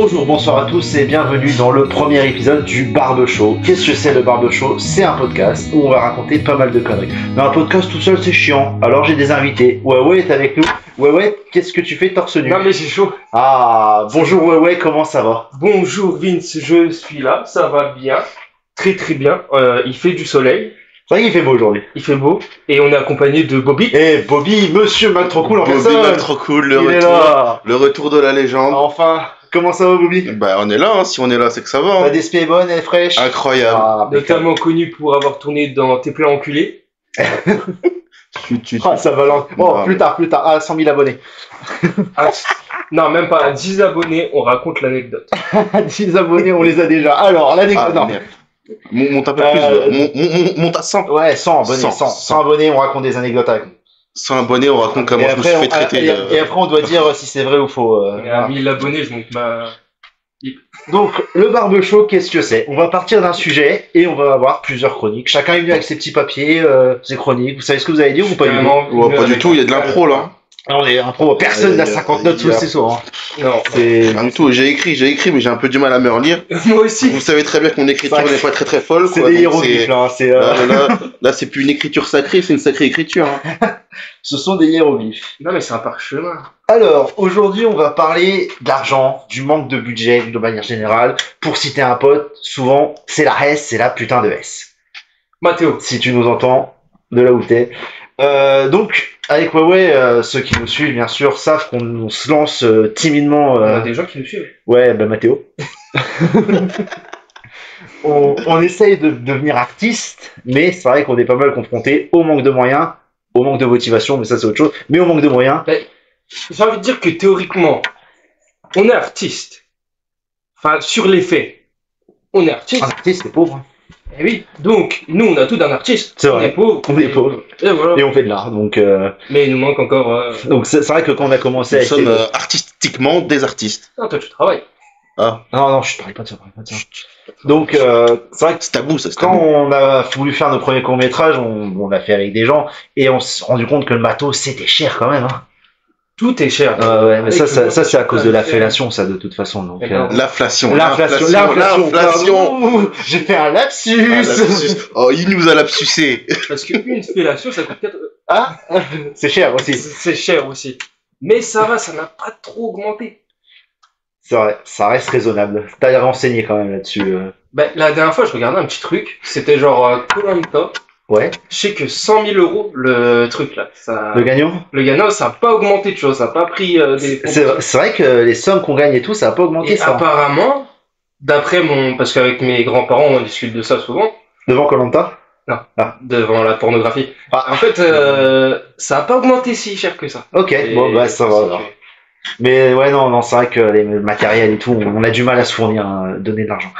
Bonjour, bonsoir à tous et bienvenue dans le premier épisode du Barbe Show. Qu'est-ce que c'est le Barbe Show? C'est un podcast où on va raconter pas mal de conneries. Mais un podcast tout seul c'est chiant, alors j'ai des invités. Ouais est avec nous. Ouais, qu'est-ce que tu fais torse nu? Non mais j'ai chaud. Ah, bonjour Ouais, comment ça va? Bonjour Vince, je suis là, ça va bien, très bien. Il fait du soleil, C'est vrai qu'il fait beau aujourd'hui. il fait beau, et on est accompagné de Bobby. Eh Bobby, monsieur Mal trop cool en Bobby personne. Mal trop cool, Il est là. le retour de la légende. Enfin, comment ça va Bobby? Bah on est là, hein. Si on est là c'est que ça va. La Hein. DSP est bonne, elle est fraîche. Incroyable. Ah, Notamment connu pour avoir tourné dans Tes plans enculés. Ah, ça va lent. Oh, Non. plus tard, à 100 000 abonnés. Ah, non, même pas à 10 abonnés, on raconte l'anecdote. 10 abonnés, on les a déjà. Alors, l'anecdote. Ah, non. merde. Monte un peu plus, là. Monte à 100. Ouais, 100 abonnés, 100, 100 abonnés, on raconte des anecdotes avec. 100 abonnés, on raconte comment Et je me après, suis fait traiter. et après, on doit dire si c'est vrai ou faux. Et à 1000 abonnés, je monte ma... Donc, le Barbe Show, qu'est-ce que c'est? On va partir d'un sujet et on va avoir plusieurs chroniques. Chacun est venu avec ses petits papiers, ses chroniques. Vous savez ce que vous allez dire ou pas du tout? Carrément, Ouais, pas du tout, il y a de l'impro là. On est un pro, personne n'a 50 notes sous ses soirs. Non, C'est Pas du tout, j'ai écrit, mais j'ai un peu du mal à me relire. moi aussi. Vous savez très bien que mon écriture n'est pas très folle. c'est quoi, des donc hiéroglyphes là. C'est, Là, c'est plus une écriture sacrée, c'est une sacrée écriture. Hein. ce sont des hiéroglyphes. Non mais c'est un parchemin. Alors, aujourd'hui, on va parler d'argent, du manque de budget de manière générale. Pour citer un pote, souvent, c'est la S, c'est la putain de S. Mathéo. Si tu nous entends, de là où t'es. Donc, avec Huawei, ceux qui nous suivent, bien sûr, savent qu'on se lance timidement. On a des gens qui nous suivent. Ouais, bah Mathéo. on essaye de devenir artiste, mais c'est vrai qu'on est pas mal confronté au manque de moyens, au manque de motivation, mais ça c'est autre chose, mais au manque de moyens. J'ai envie de dire que théoriquement, on est artiste. Enfin, sur les faits, on est artiste. Un artiste, c'est pauvre. Eh oui, donc, nous, on a tout d'un artiste. C'est On vrai. est pauvre. On est pauvre. Et voilà. Et on fait de l'art, donc Mais il nous manque encore... c'est vrai que quand on a commencé Nous avec sommes artistiquement des artistes. Non, toi, tu travailles. Ah, non, je parlais pas de ça, Donc, c'est vrai que c'est tabou ça, c'est quand tabou. on a voulu faire nos premiers courts-métrages, on l'a fait avec des gens, et on s'est rendu compte que le matos, c'était cher quand même. Hein. Tout est cher. Ouais, mais Avec ça c'est à cause de le- l'afflation, ça, de toute façon. Donc, Eh ben, L'inflation. L'inflation. Pardon, j'ai fait un lapsus. Ah, lapsus. Oh, il nous a lapsusé. Parce qu'une fellation, ça coûte 4... Ah, c'est cher aussi. C'est cher aussi. Mais ça va, ça n'a pas trop augmenté. C'est vrai, ça reste raisonnable. T'as renseigné quand même là-dessus. Ben, la dernière fois, je regardais un petit truc. C'était genre Koh-Lanta. Ouais. Je sais que 100 000 euros, le truc là. Ça... Le gagnant. Le gagnant, ça n'a pas augmenté de choses. Ça n'a pas pris des... C'est vrai que les sommes qu'on gagne et tout, ça a pas augmenté Et ça. apparemment, d'après mon... Parce qu'avec mes grands-parents, on discute de ça souvent. Devant Koh-Lanta. Devant la pornographie. Ah. En fait, ça n'a pas augmenté si cher que ça. Ok, Et bon bah ça va alors. Mais ouais, non, c'est vrai que les matériels et tout, on a du mal à se fournir, donner de l'argent.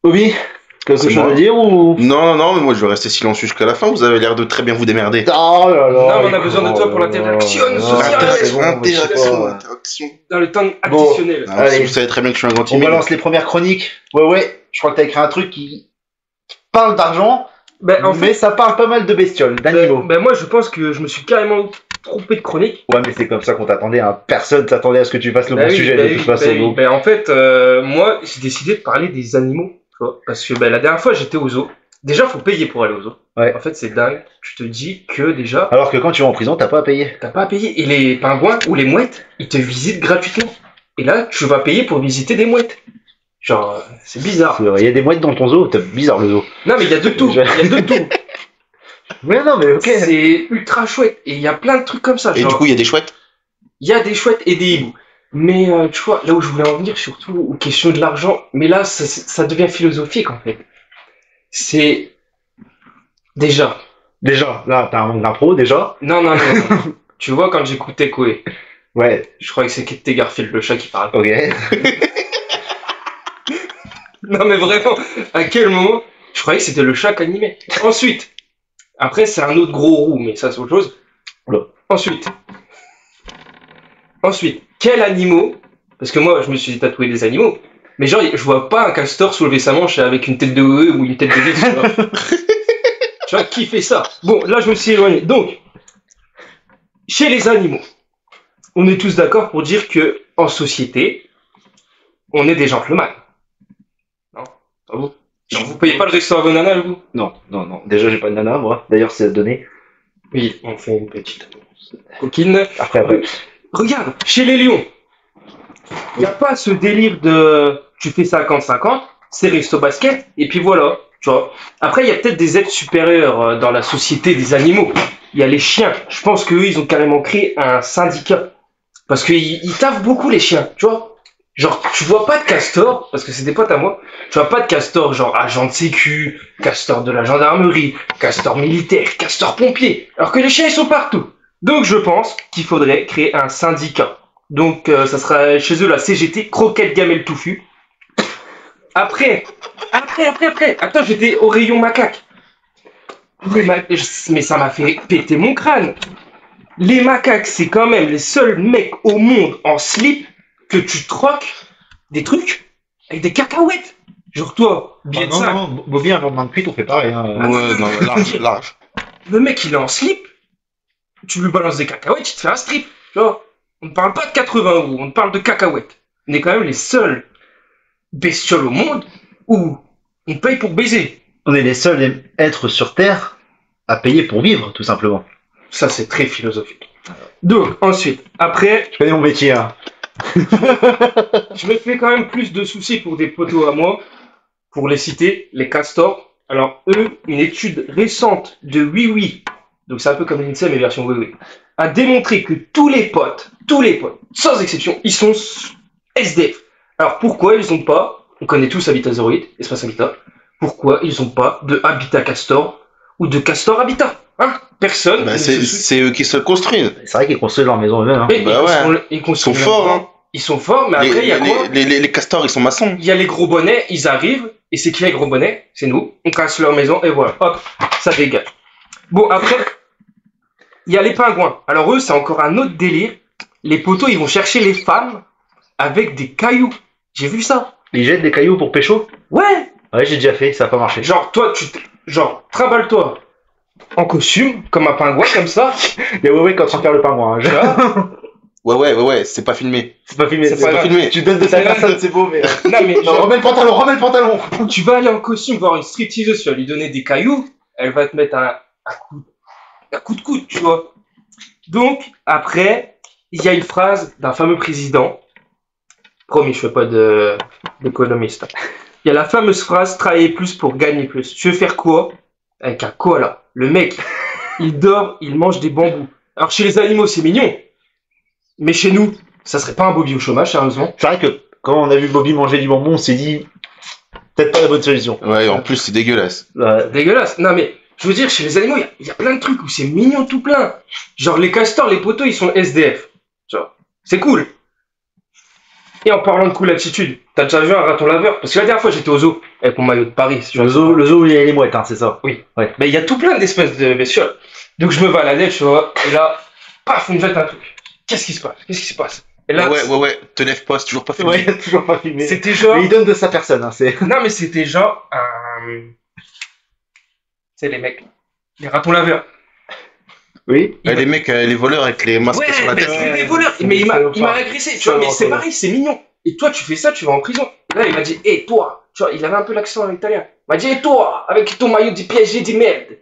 Obi, quelque C'est chose moi. à dire ou... Non, mais moi je vais rester silencieux jusqu'à la fin. Vous avez l'air de très bien vous démerder. Oh là là. Non, mais on a besoin de toi pour l'interaction sociale. c'est bon, Interaction. Dans le temps Bon. additionnel. Ah, Allez. vous savez très bien que je suis un grand On timide. balance les premières chroniques. Ouais, je crois que t'as écrit un truc qui parle d'argent, Ben, en fait, mais ça parle pas mal de bestioles, d'animaux. ben, moi, je pense que je me suis carrément trompé de chronique. Ouais, mais c'est comme ça qu'on t'attendait, hein. Personne s'attendait à ce que tu fasses le bon sujet de toute façon. donc. En fait, moi, j'ai décidé de parler des animaux. Tu vois, parce que la dernière fois, j'étais au zoo. Déjà, faut payer pour aller au zoo. Ouais. En fait, c'est dingue. Tu te dis que déjà, Alors que quand tu vas en prison, t'as pas à payer. t'as pas à payer. Et les pingouins ou les mouettes, ils te visitent gratuitement. Et là, tu vas payer pour visiter des mouettes. Genre, c'est bizarre. Il y a des mouettes dans ton zoo, c'est bizarre le zoo. Non, mais il y a de tout. Il y a de tout. Mais non, mais ok. C'est ultra chouette. Et il y a plein de trucs comme ça. Et Genre, du coup, il y a des chouettes. il y a des chouettes et des hiboux. Mais tu vois, là où je voulais en venir, surtout aux questions de l'argent, mais là, ça devient philosophique en fait. C'est déjà. Déjà, là, t'as un manque d'impro, déjà. Non. Tu vois, quand j'écoutais Koé, Ouais, je croyais que c'était Garfield le chat qui parle. ok. Non, mais vraiment, à quel moment je croyais que c'était le chat qui animait. Ensuite, après, c'est un autre gros roux, mais ça, c'est autre chose. Oula. Ensuite, quels animaux, parce que moi, je me suis tatoué des animaux, mais genre, je vois pas un castor soulever sa manche avec une tête de heux ou une tête de vis, tu vois. Tu vois, qui fait ça? Bon, là, je me suis éloigné. Donc, chez les animaux, on est tous d'accord pour dire que, en société, on est des gentlemen. Non? Pas vous? Genre, vous payez pas le resto à vos nanas, vous? Non, non, non. Déjà, j'ai pas de nana, moi. D'ailleurs, c'est donné. Oui, on fait une petite coquine. Après. Regarde, chez les lions, il n'y a pas ce délire de tu fais 50-50, c'est resto basket, et puis voilà, tu vois. Après, il y a peut-être des êtres supérieurs dans la société des animaux. Il y a les chiens. Je pense qu'eux, ils ont carrément créé un syndicat. Parce qu'ils taffent beaucoup, les chiens, tu vois. Genre, tu vois pas de castor, parce que c'est des potes à moi, tu vois pas de castor genre agent de sécu, castor de la gendarmerie, castor militaire, castor pompier, alors que les chiens, ils sont partout. Donc, je pense qu'il faudrait créer un syndicat. Donc, ça sera chez eux la CGT, Croquette Gamelle Touffu. Après. Attends, j'étais au rayon macaque. Mais ça m'a fait péter mon crâne. Les macaques, c'est quand même les seuls mecs au monde en slip que tu troques des trucs avec des cacahuètes. Genre toi, billet de 5. Non, Bobby, un lendemain de cuite, on fait pareil. Hein. Ouais, non, large. Le mec, il est en slip. Tu lui balances des cacahuètes, tu te fais un strip. Tu vois, on ne parle pas de 80 euros, on parle de cacahuètes. On est quand même les seuls bestioles au monde où on paye pour baiser. On est les seuls êtres sur Terre à payer pour vivre, tout simplement. Ça, c'est très philosophique. Donc, ensuite, après, Je connais mon métier, hein. je me fais quand même plus de soucis pour des poteaux à moi, pour les citer, les castors. Alors, eux, une étude récente de Oui, donc c'est un peu comme l'INSEE, mais version Oui, a démontré que tous les potes, sans exception, ils sont SDF. Alors, pourquoi ils n'ont pas, on connaît tous Habitat 08, Espace Habitat, pourquoi ils n'ont pas de Habitat Castor ou de Castor Habitat? Hein? Personne. Bah, c'est eux qui se construisent. C'est vrai qu'ils construisent leur maison eux-mêmes. Hein. Mais Bah ils Ils sont forts, hein. Ils sont forts, mais après, il y a quoi? Les castors, ils sont maçons. Il y a les gros bonnets, ils arrivent, et c'est qui les gros bonnets? C'est nous. On casse leur maison, et voilà, hop, ça dégage. Bon, après, il y a les pingouins. Alors eux, c'est encore un autre délire. Les poteaux, ils vont chercher les femmes avec des cailloux. J'ai vu ça. Ils jettent des cailloux pour pécho? Ouais. Ouais, j'ai déjà fait, ça a pas marché. Genre, toi, trimballe-toi en costume, comme un pingouin, comme ça. Mais ouais, quand tu faire le pingouin. Hein, Tu vois. Ouais, c'est pas filmé. C'est pas filmé, C'est c'est pas pas grave. filmé. Tu donnes de ta C'est personne, c'est beau, mais. Non, mais Non, genre, remets le pantalon. tu vas aller en costume voir une stripteaseuse, tu vas lui donner des cailloux, elle va te mettre un coup de coude, tu vois. Donc, après, il y a une phrase d'un fameux président. Promis, je fais pas d'économiste. Il y a la fameuse phrase, travailler plus pour gagner plus. Tu veux faire quoi? Avec un koala. Le mec, il dort, il mange des bambous. Alors, chez les animaux, c'est mignon. Mais chez nous, ça serait pas un Bobby au chômage, sérieusement. C'est vrai que quand on a vu Bobby manger du bonbon, on s'est dit, peut-être pas la bonne solution. Ouais, en plus, c'est dégueulasse. Dégueulasse. Non, mais, je veux dire, chez les animaux, il y a plein de trucs où c'est mignon tout plein. Genre, les castors, les poteaux, ils sont SDF. Tu vois. C'est cool. Et en parlant de cool attitude, t'as déjà vu un raton laveur? Parce que la dernière fois, j'étais au zoo, avec mon maillot de Paris. Si tu Le vois. zoo où il y a les mouettes, hein, c'est ça. Oui. Ouais. Mais il y a tout plein d'espèces de bestioles. Donc je me baladais, tu vois, et là, paf, on me jette un truc. Qu'est-ce qui se passe? Et là, Ouais, te lève pas, c'est toujours pas filmé. Ouais, toujours pas filmé. c'était genre... Mais il donne de sa personne, hein, c'est. Non, mais c'était genre un... C'est les mecs, les ratons laveurs. Oui. Les mecs, les voleurs avec les masques Ouais, sur la mais tête. c'est ouais, des voleurs. c'est Mais des il m'a salopards. agressé, tu vois, mais c'est pareil, c'est mignon. Et toi, tu fais ça, tu vas en prison. Là, il m'a dit, hé, toi, tu vois, il avait un peu l'accent italien. Il m'a dit, hé, toi, avec ton maillot du PSG, dis merde.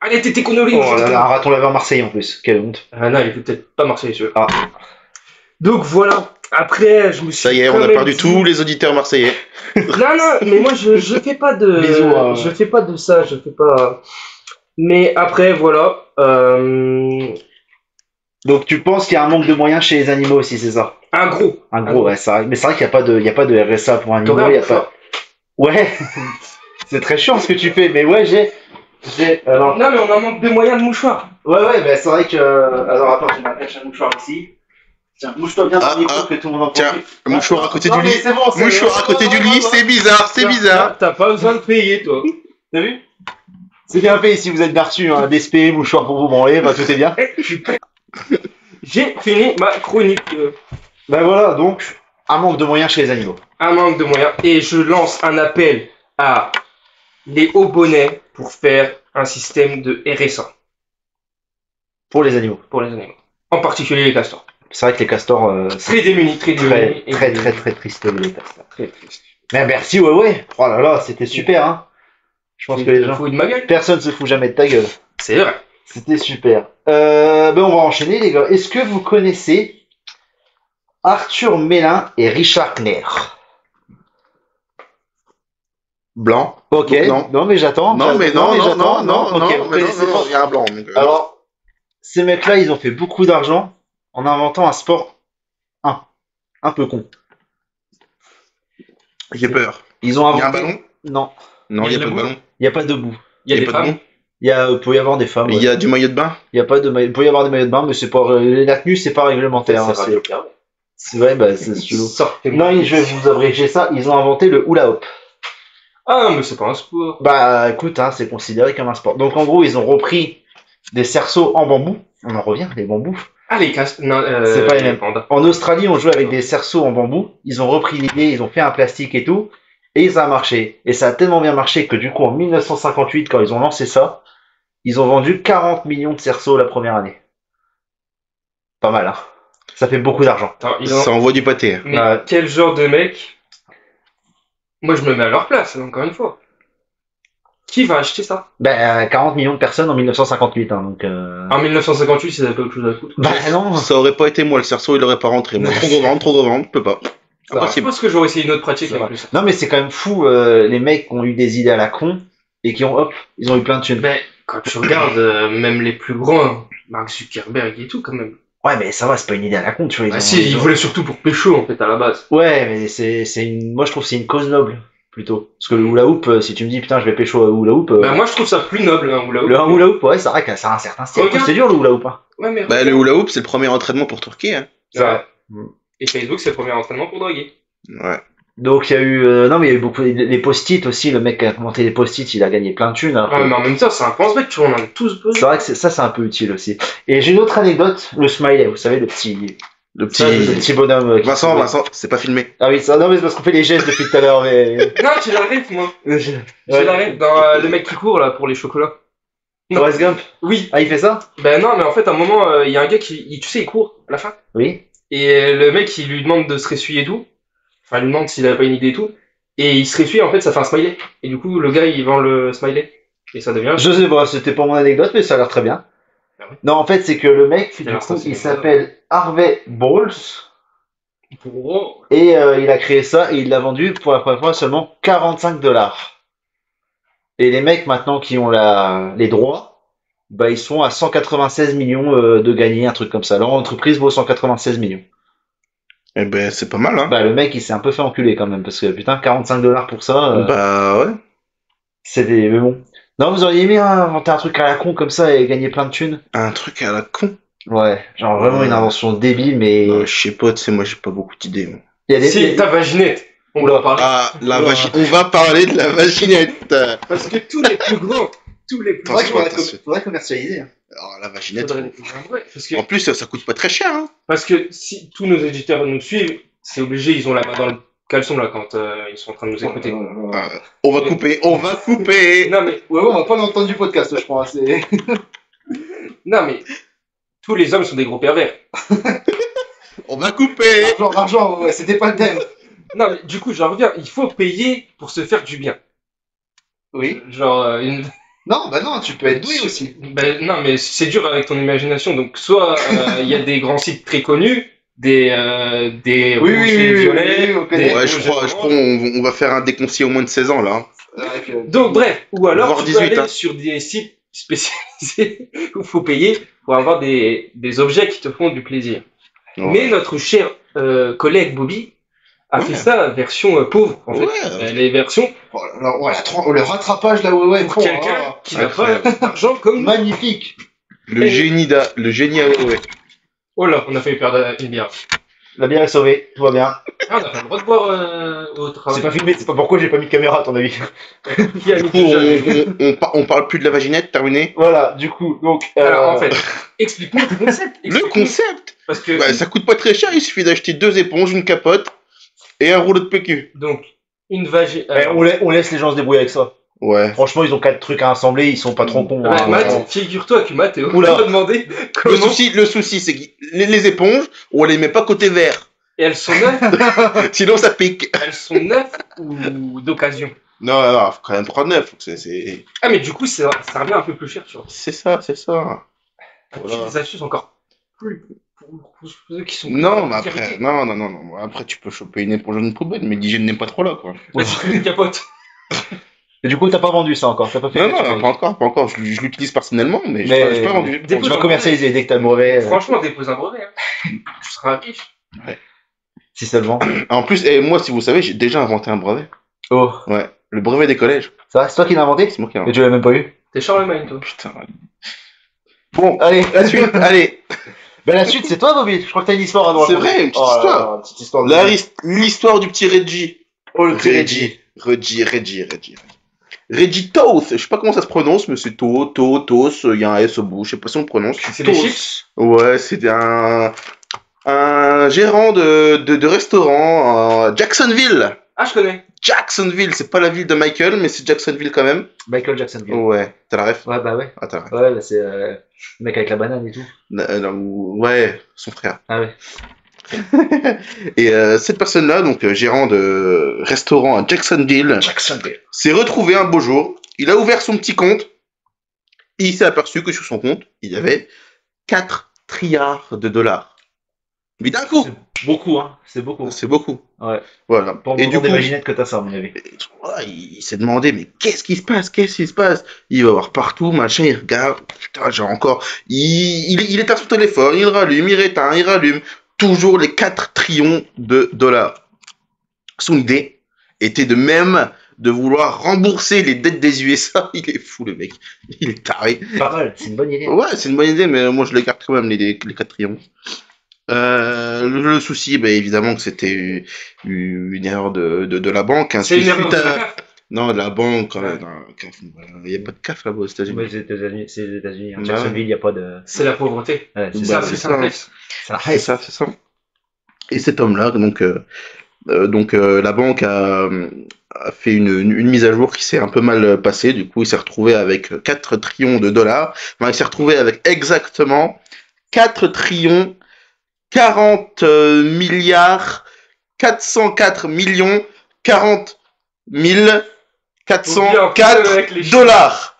Arrête tes conneries. Oh là là, un raton laveur marseillais en plus. Quelle honte. Ah non, il était peut-être pas marseillais, celui-là. Ah. Donc voilà. Après, je me suis. Ça y est, quand on a même perdu dit- tous les auditeurs marseillais. Non, mais moi, je fais pas de. Bisous, Je fais pas de ça, je fais pas. Mais après, voilà. Donc tu penses qu'il y a un manque de moyens chez les animaux aussi, c'est ça? Un gros. Un gros, ouais, c'est vrai. Mais c'est vrai qu'il n'y a pas de RSA pour animaux, T'aurais il y un a pas. Ouais. C'est très chiant ce que tu fais, mais ouais, alors. Non, mais on a un manque de moyens de mouchoirs. Ouais, bah c'est vrai que. Alors attends, je m'attache un mouchoir ici. Tiens, mouche-toi bien dans le micro que tout le monde en Tiens, profite. mouchoir à côté Non, du mais lit. c'est bon, Mouchoir à côté du lit, c'est bizarre, c'est bizarre. T'as pas besoin de payer, toi. T'as vu? C'est bien payé si vous êtes bien reçu, hein. DSP, mouchoir pour vous branler, bah tout est bien. Je suis prêt. J'ai fini ma chronique. Bah voilà, donc, un manque de moyens chez les animaux. Un manque de moyens. Et je lance un appel à les hauts bonnets pour faire un système de RSA Pour les animaux. pour les animaux. En particulier les castors. C'est vrai que les castors, c'est Très démunis, très démunis. très triste les castors. Très triste. Mais merci, ouais. Oh là là, c'était super, hein. Je pense que les gens... Fous de ma gueule. Personne se fout jamais de ta gueule. C'est vrai. C'était super. Ben on va enchaîner, les gars. Est-ce que vous connaissez Arthur Mélin et Richard Kner? Blanc. Ok. Non. Non, mais j'attends. Non, mais j'attends. non, Ok, vous connaissez pas. il y a un blanc. Donc, Alors, ces mecs-là, ils ont fait beaucoup d'argent en inventant un sport un peu con. j'ai peur. Ils ont Il y a un inventé... ballon? Non, Non, il n'y a pas de debout. ballon. il n'y a pas de debout. Il y a des pas de femmes. ballon. Il peut y avoir des femmes. Il y a du maillot de bain? Il y a pas de il peut y avoir des maillots de bain, mais c'est pas la tenue, c'est pas réglementaire. hein, c'est vrai, bah c'est chelou. Non, je vais vous abréger ça. Ils ont inventé le hula hoop. Ah, mais c'est pas un sport. Bah écoute, hein, c'est considéré comme un sport. Donc en gros, ils ont repris des cerceaux en bambou. On en revient, les bambous. Ah, les casques. Non, C'est pas les mêmes. pandas. En Australie, on jouait avec des cerceaux en bambou. Ils ont repris l'idée, ils ont fait un plastique et tout, et ça a marché. Et ça a tellement bien marché que du coup, en 1958, quand ils ont lancé ça, ils ont vendu 40 millions de cerceaux la première année. Pas mal, hein. Ça fait beaucoup d'argent. Attends, Ça envoie du pâté. Mais Ouais. quel genre de mec? Moi, je me mets à leur place, encore une fois. Qui va acheter ça? Ben, 40 millions de personnes en 1958, hein, donc... En 1958, ils avaient pas autre chose à foutre. Bah non. Ça aurait pas été moi, le cerceau, il aurait pas rentré. Moi, trop revendre, je peux pas. Je Impossible. pense que j'aurais essayé une autre pratique C'est en vrai. plus. Non mais c'est quand même fou, les mecs qui ont eu des idées à la con, et qui ont, hop, ils ont eu plein de thunes. Ben, quand tu regardes, même les plus grands, Mark Zuckerberg et tout, quand même. Ouais, mais ça va, c'est pas une idée à la con, tu vois. Ah si, ils voulaient surtout pour pécho, en fait, à la base. Ouais, mais moi je trouve que c'est une cause noble, plutôt. Parce que le hula hoop, si tu me dis, putain, je vais pécho au hula hoop, Ben, moi, je trouve ça plus noble, hein, hula hoop. le hula hoop, ouais, c'est vrai que ça a un certain style. Regarde. C'est dur le hula hoop, hein. Ouais, mais Bah, le hula hoop, c'est le premier entraînement pour Turquie, hein. C'est vrai. Et Facebook, c'est le premier entraînement pour draguer. Ouais. Donc il y a eu, non mais il y a eu beaucoup, les post-it aussi, le mec qui a inventé les post-it, il a gagné plein de thunes. Alors que- Ouais, mais en même temps, c'est un pense-bête, tu vois, on en a tous C'est besoin. vrai que ça c'est un peu utile aussi. Et j'ai une autre anecdote, le smiley, vous savez, le petit bonhomme. Vincent, c'est pas filmé. Ah oui, ça, non mais c'est parce qu'on fait les gestes depuis tout à l'heure, mais... Non, tu l'arrives, moi. Je- Tu l'arrives dans le mec qui court, là, pour les chocolats. Non. Forrest Gump. Oui. Ah, il fait ça? Ben non, mais en fait, à un moment, il y a un gars tu sais, il court, à la fin. Oui. Et le mec, il lui demande de se ressuyer et tout. Enfin, il lui demande s'il avait pas une idée et tout. Et il se ressuie, en fait, ça fait un smiley. Et du coup, le gars, il vend le smiley. Et ça devient... Je sais pas, c'était pas mon anecdote, mais ça a l'air très bien. Ah oui. Non, en fait, c'est que le mec, du alors, coup, ça, c'est il bon. s'appelle Harvey Bowles, Gros. et il a créé ça, et il l'a vendu pour la première fois seulement 45$. Et les mecs, maintenant, qui ont les droits, bah, ils sont à 196 millions de gagner, un truc comme ça. Leur entreprise vaut 196 millions. Eh ben, c'est pas mal, hein. Bah, le mec, il s'est un peu fait enculer quand même, parce que putain, 45$ pour ça, Bah, ouais. c'est des. Mais bon. Non, vous auriez aimé inventer un truc à la con comme ça et gagner plein de thunes? Un truc à la con. Ouais, genre vraiment une invention débile, mais. Je sais pas, tu sais, moi, j'ai pas beaucoup d'idées, moi. Il y a des. Si, ta vaginette. On Oula. va parler. Ah, Oula. on va parler de la vaginette. Parce que tous les plus grands, tous les plus Attention, grands... attention. Faudrait commercialiser. Alors, la vaginette. Faudrait- Ouais, parce que, En plus, ça coûte pas très cher, hein. parce que si tous nos éditeurs nous suivent, c'est obligé, ils ont la main dans le caleçon là quand ils sont en train de nous écouter. On va couper, on va couper. Non mais, Ouais, on va pas l'entendre du podcast, je crois. C'est. non mais, tous les hommes sont des gros pervers. On va couper. Argent, ouais, c'était pas le thème. Non mais du coup, j'en reviens, il faut payer pour se faire du bien. Oui. Genre, Non, bah non, tu peux être doué aussi. ben, non mais c'est dur avec ton imagination. Donc soit il y a des grands sites très connus, des rouges et violets. on connaît. Ouais, je crois, on va faire un déconseil au moins de 16 ans, là. Donc bref, ou alors Voire tu 18, peux aller hein. sur des sites spécialisés où il faut payer pour avoir des objets qui te font du plaisir. Ouais. Mais notre cher collègue Bobby a fait ça version pauvre en fait. Ouais. Les versions Oh, alors, voilà, le rattrapage là, ouais, pour quelqu'un qui n'a pas incroyable. d'argent comme nous. magnifique. Le génie ouais. Oh là, on a fait perdre une bière. La bière est sauvée, tout va bien. Ah, on a pas le droit de boire au travail. C'est pas filmé, c'est pas pourquoi j'ai pas mis de caméra à ton avis. Qui a Du mis coup, déjà on parle plus de la vaginette, terminé. Voilà, du coup, donc. Alors en fait, explique-nous le concept. Le Explique-nous. concept, Parce que bah, ça coûte pas très cher, il suffit d'acheter 2 éponges, une capote et un rouleau de PQ. donc une vagine. on laisse les gens se débrouiller avec ça. Ouais. Franchement, ils ont 4 trucs à assembler, ils sont pas trop cons. Ouais, hein. Matt, figure-toi que Matt, Oula. on m'a demandé Le comment. souci, c'est que les éponges, on les met pas côté vert. Et elles sont neuves, Sinon, ça pique. elles sont neuves ou d'occasion. Non, faut quand même prendre neuf. C'est Ah, mais du coup, ça revient un peu plus cher, tu vois. ça. J'ai Voilà. des astuces encore plus pour ceux qui sont. Non, mais plus après, irrités. non. Après, tu peux choper une éponge dans une poubelle, mais l'hygiène n'est pas trop là, quoi. Bah, tu fais une capote. Et du coup, t'as pas vendu ça encore, t'as pas fait Non, ça, pas encore. Je l'utilise personnellement, mais Mais- j'ai pas vendu. Des- Tu vas commercialiser dès que t'as le brevet, Franchement, dépose un brevet. Hein. Tu seras riche. si seulement. En plus, moi, si vous savez, j'ai déjà inventé un brevet. Oh, Ouais, le brevet des collèges. ça va, c'est toi qui l'as inventé? C'est moi qui l'ai Et inventé. tu l'as même pas eu? T'es Charlemagne, toi. Putain. Bon, Allez, la suite, allez. Ben la suite, c'est toi, Bobby. Je crois que t'as une histoire à nous C'est raconter. vrai, une petite Oh là là, histoire. une petite histoire de- L'histoire du petit Reggie. Oh, le petit Reggie. Reggie Toth, je sais pas comment ça se prononce, mais c'est Toth, il y a un S au bout, je sais pas si on le prononce. C'est des chips. Ouais, c'était un gérant de restaurant à Jacksonville. Ah, je connais. Jacksonville, c'est pas la ville de Michael, mais c'est Jacksonville quand même. Michael Jacksonville. Ouais, t'as la ref? Ouais, bah ouais. Ah, t'as la ref. Ouais, bah c'est le mec avec la banane et tout. Ouais, son frère. Ah ouais. Et cette personne-là, donc gérant de restaurant à Jacksonville, Jacksonville. s'est retrouvé un beau jour. Il a ouvert son petit compte. Et il s'est aperçu que sur son compte, il y avait 4 trilliards de dollars. Mais d'un coup, Beaucoup, hein. C'est beaucoup. c'est beaucoup. Ouais. Voilà. Pour Et et du coup, d'imaginettes que t'as ça, à mon avis. voilà, il s'est demandé, mais qu'est-ce qui se passe? Il va voir partout, machin, il regarde, putain, j'ai encore, il éteint son téléphone, il rallume, il éteint, il rallume, toujours les 4 trillions de dollars. Son idée était de vouloir rembourser les dettes des USA. Il est fou, le mec. Il est taré. Pas mal, c'est une bonne idée. Ouais, c'est une bonne idée, mais moi je les garde quand même, les 4 trillions. Le souci, bah, évidemment que c'était une erreur de la banque. Hein, C'est une erreur suite de à- sa carte. Non, de la banque. Ouais. Il n'y a pas de CAF là-bas aux États-Unis. Ouais, c'est les États-Unis. Bah Jacksonville, il n'y a pas de. C'est la pauvreté. Ouais, c'est Bah, ça. c'est C'est ça. un texte. C'est la C'est ça. Et cet homme-là, donc, la banque a fait une mise à jour qui s'est un peu mal passée. Du coup, il s'est retrouvé avec 4 trillions de dollars. Enfin, il s'est retrouvé avec exactement 4 trillions 40 milliards 404 millions 40 000 404 avec les dollars.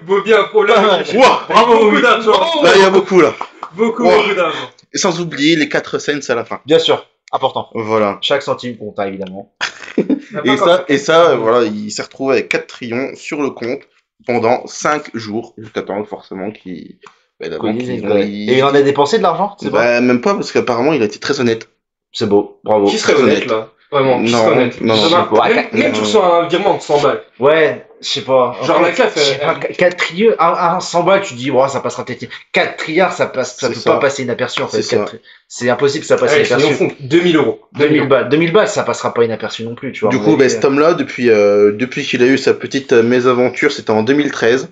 Beau bien un problème. avec les chiffres. Wow, bravo, Beaucoup oui. d'argent. Là, il y a beaucoup là. Beaucoup Wow. d'argent. Et sans oublier les 4 cents à la fin. Bien sûr, important. Voilà. Chaque centime compte, hein, évidemment. Et ça, voilà, il s'est retrouvé avec 4 trillions sur le compte pendant 5 jours. Jusqu'à temps, forcément, la banque, Et il en a dépensé de l'argent, c'est vrai. Bah, même pas, parce qu'apparemment, il a été très honnête. C'est beau, bravo. Qui serait honnête là? Vraiment, qui Non, serait honnête? non, Ça non, va. je sais Même tu reçois un virement de 100 balles. Ouais, je sais pas. Genre la CAF, Je sais pas, 4 trillions, 100 balles, tu te dis, ouais, ça passera peut-être. 4 trilliards, ça peut C'est pas ça. passer inaperçu, en fait. C'est ça. C'est impossible que ça passe Allez, soyons inaperçu. fous. 2000 euros. 2000 balles. 2000 balles, ça passera pas inaperçu non plus, tu vois. Du à mon coup, avis. cet homme-là, depuis qu'il a eu sa petite mésaventure, c'était en 2013,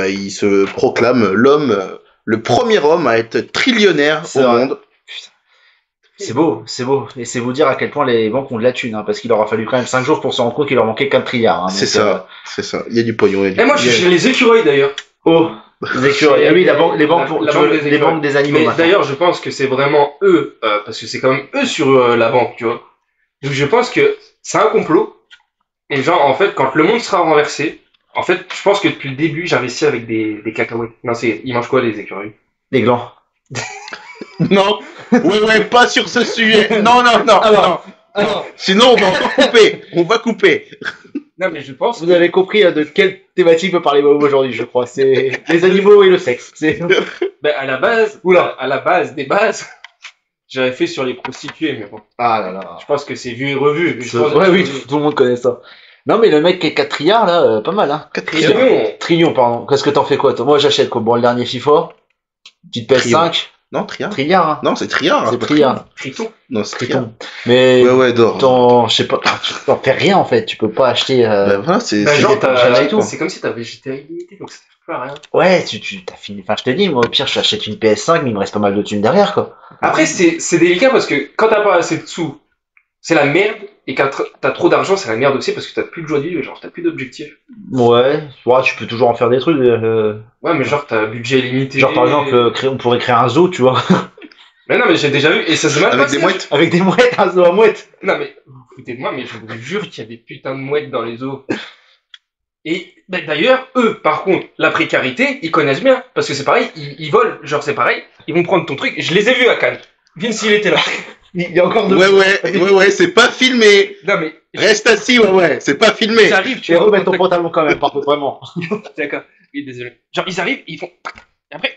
il se proclame le premier homme à être trillionnaire C'est au vrai. monde. C'est beau, c'est beau. Et c'est vous dire à quel point les banques ont de la thune, hein, parce qu'il aura fallu quand même 5 jours pour se rendre compte qu'il leur manquait 4 trilliards. Hein, C'est donc, ça, c'est ça. Il y a du pognon. il y a du- Et moi, je suis chez les écureuils d'ailleurs. Oh, les écureuils. Ah oui, les banques, La pour- banque tu vois, des les écureuils. banques des animaux. Mais maintenant. d'ailleurs, je pense que c'est vraiment eux, parce que c'est quand même eux sur la banque, tu vois. Donc je pense que c'est un complot. Et genre, en fait, quand le monde sera renversé, en fait, je pense que depuis le début, j'investis avec des cacahuètes. Non, ils mangent quoi, les écureuils? Les glands. Non, ouais, pas sur ce sujet. Non. Alors, Sinon, on va couper. Non, mais je pense. vous avez compris de quelle thématique peut parler Bob aujourd'hui, je crois. C'est les animaux et le sexe. C'est Ben, à la base, Oula. à la base des bases, j'avais fait sur les prostituées, mais bon. ah là là. Je pense que c'est vu et revu. Je pense- Ouais, oui, tout le monde connaît ça. Non, mais le mec qui est 4 trilliards là, pas mal, hein. 4 Trillions. trillions. Trillions, pardon. Qu'est-ce que t'en fais quoi, toi? Moi, j'achète quoi? Bon, le dernier FIFA. Petite PS5. Non, trilliard. Trilliard, hein. Non, c'est trilliard. C'est pas trilliard. Triton. Non, c'est trilliard. Triton. Mais Ouais, d'or. je sais pas, tu t'en fais rien en fait. Tu peux pas acheter. Voilà, c'est Ben, genre, des- jamais tout. c'est comme si t'avais jeté illimité, donc ça sert plus à rien. Ouais, tu t'as fini. Enfin, je te dis, moi, au pire, je t'achète une PS5, mais il me reste pas mal de thunes derrière, quoi. Après, c'est délicat parce que quand t'as pas assez de sous c'est la merde, et quand t'as trop d'argent, c'est la merde aussi parce que t'as plus de joie de vivre, genre t'as plus d'objectifs. Ouais, tu peux toujours en faire des trucs. Ouais, mais genre t'as un budget limité. Genre par exemple, on pourrait créer un zoo, tu vois, Mais non, mais j'ai déjà vu, et ça se mal Avec passé. des mouettes. avec des mouettes, un zoo à mouettes. Non, mais vous foutez de moi, mais je vous jure qu'il y a des putains de mouettes dans les zoos. Et ben, d'ailleurs, eux, par contre, la précarité, ils connaissent bien. Parce que c'est pareil, ils volent, genre c'est pareil, ils vont prendre ton truc. Je les ai vus à Cannes. Vince, il était là. Il y a encore de. Ouais, c'est pas filmé. Non, mais Reste assis, ouais, c'est pas filmé. ils arrivent, tu Et vois. remets ton pantalon quand même, par contre, vraiment. D'accord, oui, désolé. Genre, ils arrivent, ils font. Et après,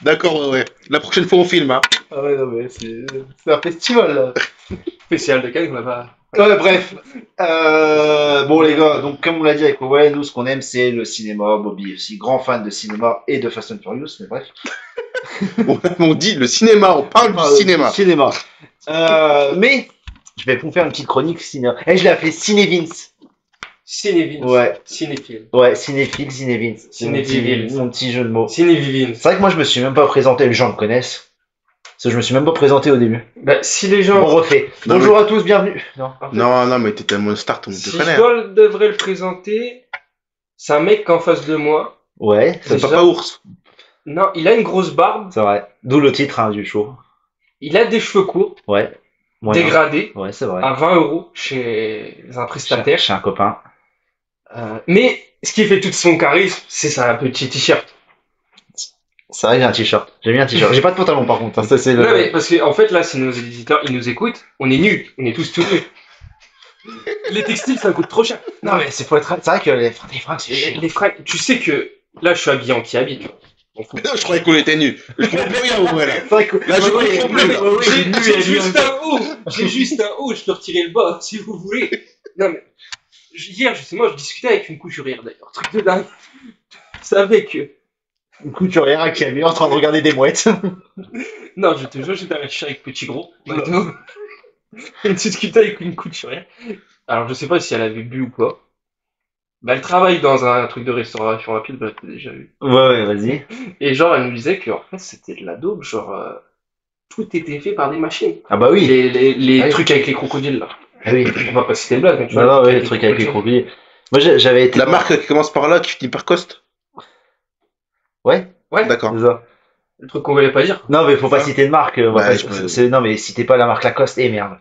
D'accord, ouais. La prochaine fois, on filme, hein. Ah ouais, non, mais c'est un festival, là. spécial de Cannes, on va pas. Ouais, bref. Bon, les gars, donc, comme on l'a dit avec Owen, nous, ce qu'on aime, c'est le cinéma. Bobby est aussi grand fan de cinéma et de Fast and Furious, mais bref. On dit le cinéma, on parle du cinéma. Cinéma. Mais, je vais vous faire une petite chronique cinéma. Et je l'ai appelé Ciné Vince. Cinéville. Ouais. Cinéphile. Ouais, cinéphile, Ciné Vince. C'est Cinéville. mon petit jeu de mots. Cinévivine. C'est vrai que moi, je me suis même pas présenté, les gens me connaissent. Parce que je me suis même pas présenté au début. Bah, si les gens. On refait. Non, Bonjour à tous, bienvenue. Non. En fait, Non, mais t'es tellement une star, tout le monde te si connaît. je devrais le présenter, c'est un mec qu'en face de moi. Ouais, C'est déjà- Papa Ours. Non, il a une grosse barbe, c'est vrai. D'où le titre hein, du show. il a des cheveux courts, Ouais. Moyen. dégradés, Ouais, c'est vrai. à 20 € chez un prestataire. Chez un copain. Mais ce qui fait tout son charisme, c'est sa petit t-shirt. C'est vrai que j'ai un t-shirt. J'ai mis un t-shirt. J'ai pas de pantalon par contre. Ça, c'est le... Non, mais parce que en fait, là, si nos éditeurs ils nous écoutent, on est nuls, on est tous tout nus. Les textiles, ça coûte trop cher. Non, mais c'est pour être... C'est vrai que les fringues, c'est Les, chiant. les fringues, tu sais que là, je suis habillé en kiabi, tu vois. On fout. Non, je croyais qu'on était nus. Je comprends plus rien, ouais, là. C'est vrai que... Là, je comprends plus, là. J'ai juste un haut, j'ai juste un haut, je peux retirer le bas si vous voulez. Non mais hier justement, je discutais avec une couturière d'ailleurs, truc de dingue. Vous savez que Une couturière qui est mis en train de regarder des mouettes. non, je te jure, j'étais avec Petit Gros. Maintenant, je discutais avec une couturière. Alors je sais pas si elle avait bu ou pas. Bah, elle travaille dans un truc de restauration rapide, bah, t'as déjà vu. Ouais, vas-y. Et genre, elle nous disait que en fait, c'était de la daube, genre tout était fait par des machines. Ah bah oui. Les Ah oui. trucs avec les crocodiles là. Ah oui. On va pas citer le blague, mais tu Non, vois. non, ouais, le truc avec les crocodiles. Moi, j'avais été... La marque qui commence par là, qui finit par Coste. Ouais, Ouais, D'accord. c'est ça. le truc qu'on voulait pas dire. Non, mais faut pas citer de marque. on va Ouais, pas- Non, mais citez pas la marque Lacoste. Eh merde.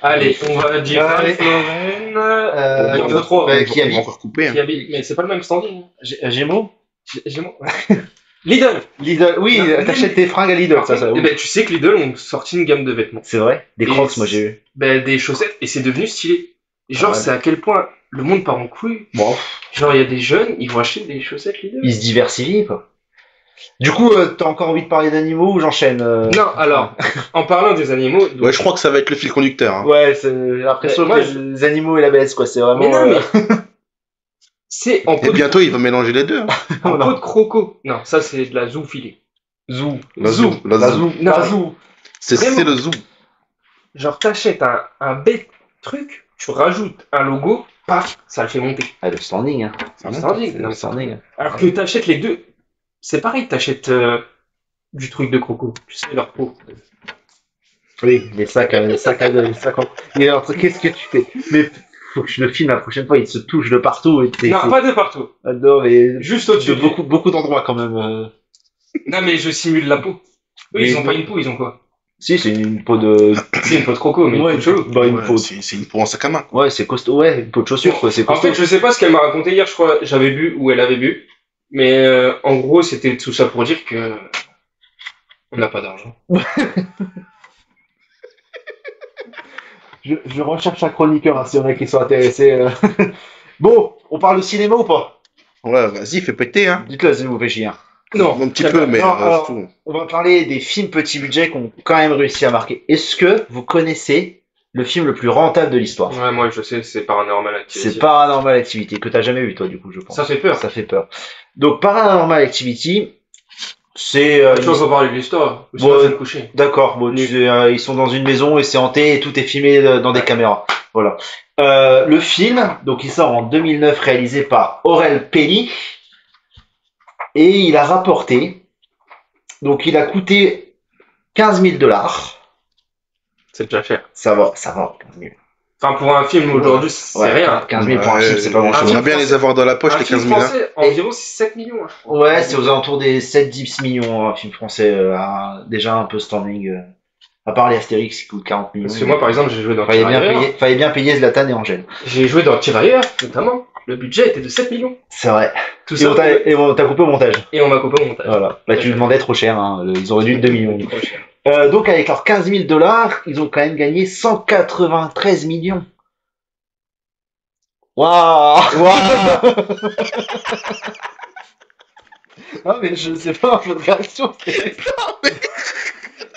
Allez, on va dire Allez. Ralph Lauren. Euh, il y en a trois. bah, hein. qui a On mis va encore couper. Hein. Qui habite- Mais c'est pas le même standing. Gémeaux J'ai mon. Lidl. Lidl. Oui, Non, t'achètes tes fringues à Lidl, ça, Eh oui. ben, tu sais que Lidl ont sorti une gamme de vêtements. C'est vrai. Des Et Crocs, moi, j'ai eu. Ben, des chaussettes, et c'est devenu stylé. Et genre, Ah ouais. c'est à quel point le monde part en couille. Bon, Genre, il y a des jeunes, ils vont acheter des chaussettes Lidl. ils se diversifient, quoi. Du coup, t'as encore envie de parler d'animaux ou j'enchaîne Non, alors, en parlant des animaux. donc- Ouais, je crois que ça va être le fil conducteur. Hein. Ouais, j'ai l'impression Moi, que les animaux et la baisse, quoi. C'est vraiment. Mais non, mais. C'est en Et peau de bientôt, il va mélanger les deux. Hein. en peau de croco. Non, ça, c'est de la zoophilie. Zou. La zoo. La La zoo. zou. Non, La mais- zou. C'est Vraiment. le zoo. Genre, t'achètes un bête truc, tu rajoutes un logo, paf, ça le fait monter. Ah, le standing, hein. C'est un standing. Le Non, standing. alors que t'achètes les deux, c'est pareil, t'achètes du truc de croco, tu sais, leur peau. Oui, les sacs à dos, les sacs en... Il est en train, qu'est-ce que tu fais? Mais faut que je le filme la prochaine fois, il se touche de partout et Non, pas de partout, Ah non, mais juste de au-dessus. beaucoup d'endroits quand même. Non, mais je simule la peau. Eux, Mais ils ont non. pas une peau, ils ont quoi? Si, c'est une peau de. C'est une peau de croco, mais Ouais, une peau de chelou. bah, une Ouais, peau. c'est une peau en sac à main. Ouais, c'est costaud. Ouais, une peau de chaussure, quoi. C'est En costaud. fait, je sais pas ce qu'elle m'a raconté hier, je crois, j'avais bu ou elle avait bu. Mais en gros, c'était tout ça pour dire que on n'a pas d'argent. Je recherche un chroniqueur, hein, s'il y en a qui sont intéressés. Bon, on parle de cinéma ou pas? Ouais, vas-y, fais péter. Hein. Dites-le, si vous fait chier. Hein. Non, Un petit peu, mais Non, alors- tout. On va parler des films petit budget qui ont quand même réussi à marquer. Est-ce que vous connaissez le film le plus rentable de l'histoire? Ouais, moi je sais, c'est Paranormal Activity. C'est Paranormal Activity, que t'as jamais vu toi, du coup, je pense. Ça fait peur. Ça fait peur. Donc, Paranormal Activity, c'est... Tu vas pas parler de l'histoire, ou sinon Ouais. je vais me coucher. D'accord, bon, ils sont dans une maison et c'est hanté et tout est filmé dans des caméras. Voilà. Le film, donc il sort en 2009, réalisé par Aurel Pelli, et il a rapporté, donc il a coûté 15 000 $. c'est déjà cher. Ça va, 15 000. Enfin, pour un film aujourd'hui, c'est Ouais, rien. 15 000 pour un film, c'est pas grand chose. J'aimerais bien les avoir dans la poche, Un les film 15 000. français, environ, c'est 7 millions. Je crois. Ouais, c'est aux alentours des 7-10 millions, un film français, déjà un peu standing. À part les Astérix qui coûtent 40 millions. Parce que moi, par exemple, j'ai joué dans Fallait bien payer Zlatan et Angèle. J'ai joué dans Tirailleurs, notamment. Le budget était de 7 millions. C'est vrai. Tout Et ça. on t'a coupé au montage. Et on m'a coupé au montage. Voilà. Bah, tu demandais trop cher, hein. Ils auraient dû 2 millions. Trop cher. Donc, avec leurs 15 000 $, ils ont quand même gagné 193 millions. Waouh! Ah, mais je sais pas, votre réaction.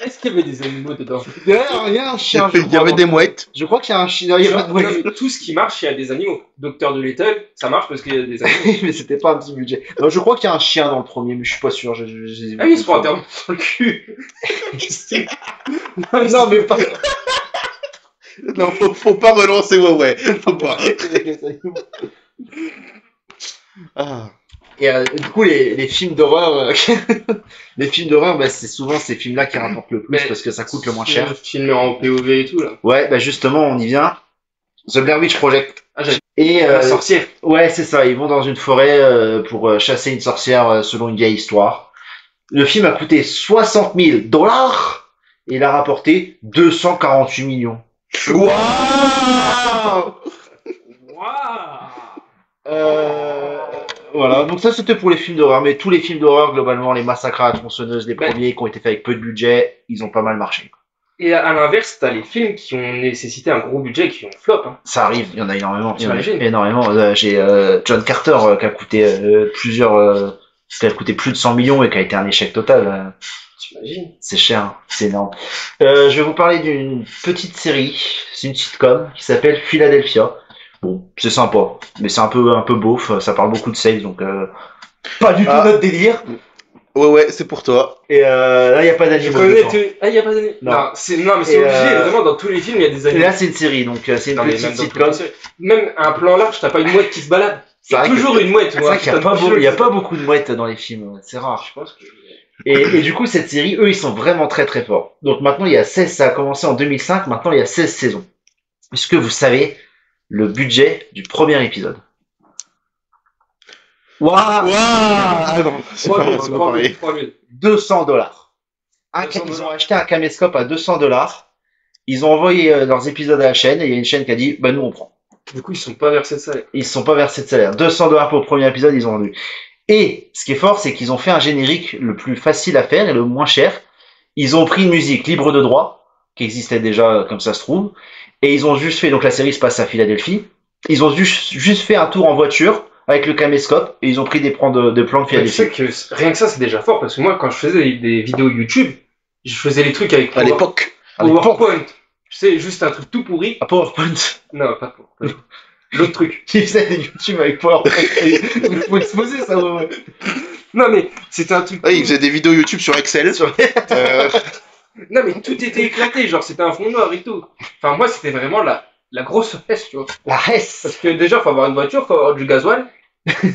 Est-ce qu'il y avait des animaux dedans? Derrière, il y a un chien. Il y avait des mouettes. Je crois qu'il y a un chien. Il y a pas de Non, mouette. mais tout ce qui marche, il y a des animaux. Docteur de Little, ça marche parce qu'il y a des animaux. Mais c'était pas un petit budget. Non, je crois qu'il y a un chien dans le premier, mais je suis pas sûr. Ah oui, ils se font interrompre sur le cul. Non, mais pas. Non, faut pas relancer, ouais. Faut pas. Ah. Et du coup, les films d'horreur, les films d'horreur, bah, c'est souvent ces films-là qui rapportent le plus Mais parce que ça coûte le moins C'est cher. le film en POV et tout, là. Ouais, bah justement, on y vient. The Blair Witch Project. Ah, j'ai Et la sorcière. ouais, c'est ça. Ils vont dans une forêt pour chasser une sorcière selon une vieille histoire. Le film a coûté 60 000 $ et il a rapporté 248 millions. Waouh! Voilà, donc ça c'était pour les films d'horreur, mais tous les films d'horreur, globalement, les massacres à la tronçonneuse, les Ouais. premiers qui ont été faits avec peu de budget, ils ont pas mal marché. Et à l'inverse, t'as les films qui ont nécessité un gros budget qui ont flop. Hein. Ça arrive, il y en a énormément. T'imagines ? Énormément. J'ai John Carter qui a coûté qui a coûté plus de 100 millions et qui a été un échec total. T'imagines ? C'est cher, hein, c'est énorme. Je vais vous parler d'une petite série, c'est une sitcom qui s'appelle Philadelphia. Bon, c'est sympa, mais c'est un peu beauf, ça parle beaucoup de sexe, donc pas du tout notre délire. Ouais, c'est pour toi. Et là, il n'y a pas Je d'animaux connais dedans. Ah, y a pas d'animaux. Non. Non, mais c'est Et, obligé, vraiment, dans tous les films, il y a des Et animaux. là, c'est une série, donc c'est une Non, mais petite même dans sitcom. toutes les séries. Même un plan large, t'as pas une mouette qui se balade. C'est vrai Toujours une mouette, C'est vrai qu'il n'y a pas beaucoup de mouettes dans les films, c'est rare. Je pense que. Et du coup, cette série, eux, ils sont vraiment très très forts. Donc maintenant, il y a 16, ça a commencé en 2005, maintenant il y a 16 saisons. Est-ce que vous savez le budget du premier épisode? Waouh! Ah non, c'est pas pareil. 3000. 200 $. Ils ont acheté un caméscope à 200 $. Ils ont envoyé leurs épisodes à la chaîne et il y a une chaîne qui a dit, bah nous on prend. Du coup, ils sont pas versés de salaire. Ils se sont pas versés de salaire. 200 $ pour le premier épisode, ils ont vendu. Et ce qui est fort, c'est qu'ils ont fait un générique le plus facile à faire et le moins cher. Ils ont pris une musique libre de droit, qui existait déjà comme ça se trouve, et ils ont juste fait, donc la série se passe à Philadelphie, ils ont juste fait un tour en voiture avec le caméscope et ils ont pris des plans de Tu Philadelphie. sais que rien que ça, c'est déjà fort parce que moi, quand je faisais des vidéos YouTube, je faisais les trucs avec À l'époque. PowerPoint. Tu sais, juste un truc tout pourri. À PowerPoint. Non, pas PowerPoint. L'autre truc. Qui faisait des YouTube avec PowerPoint. Il faut exposer ça, ouais. Non, mais c'était un truc. Ouais, il faisait des vidéos YouTube sur Excel. Non, mais tout était éclaté. Genre, c'était un fond noir et tout. Enfin, moi, c'était vraiment la grosse fesse, tu vois. La Hesse. Parce que déjà, faut avoir une voiture, faut avoir du gasoil. C'est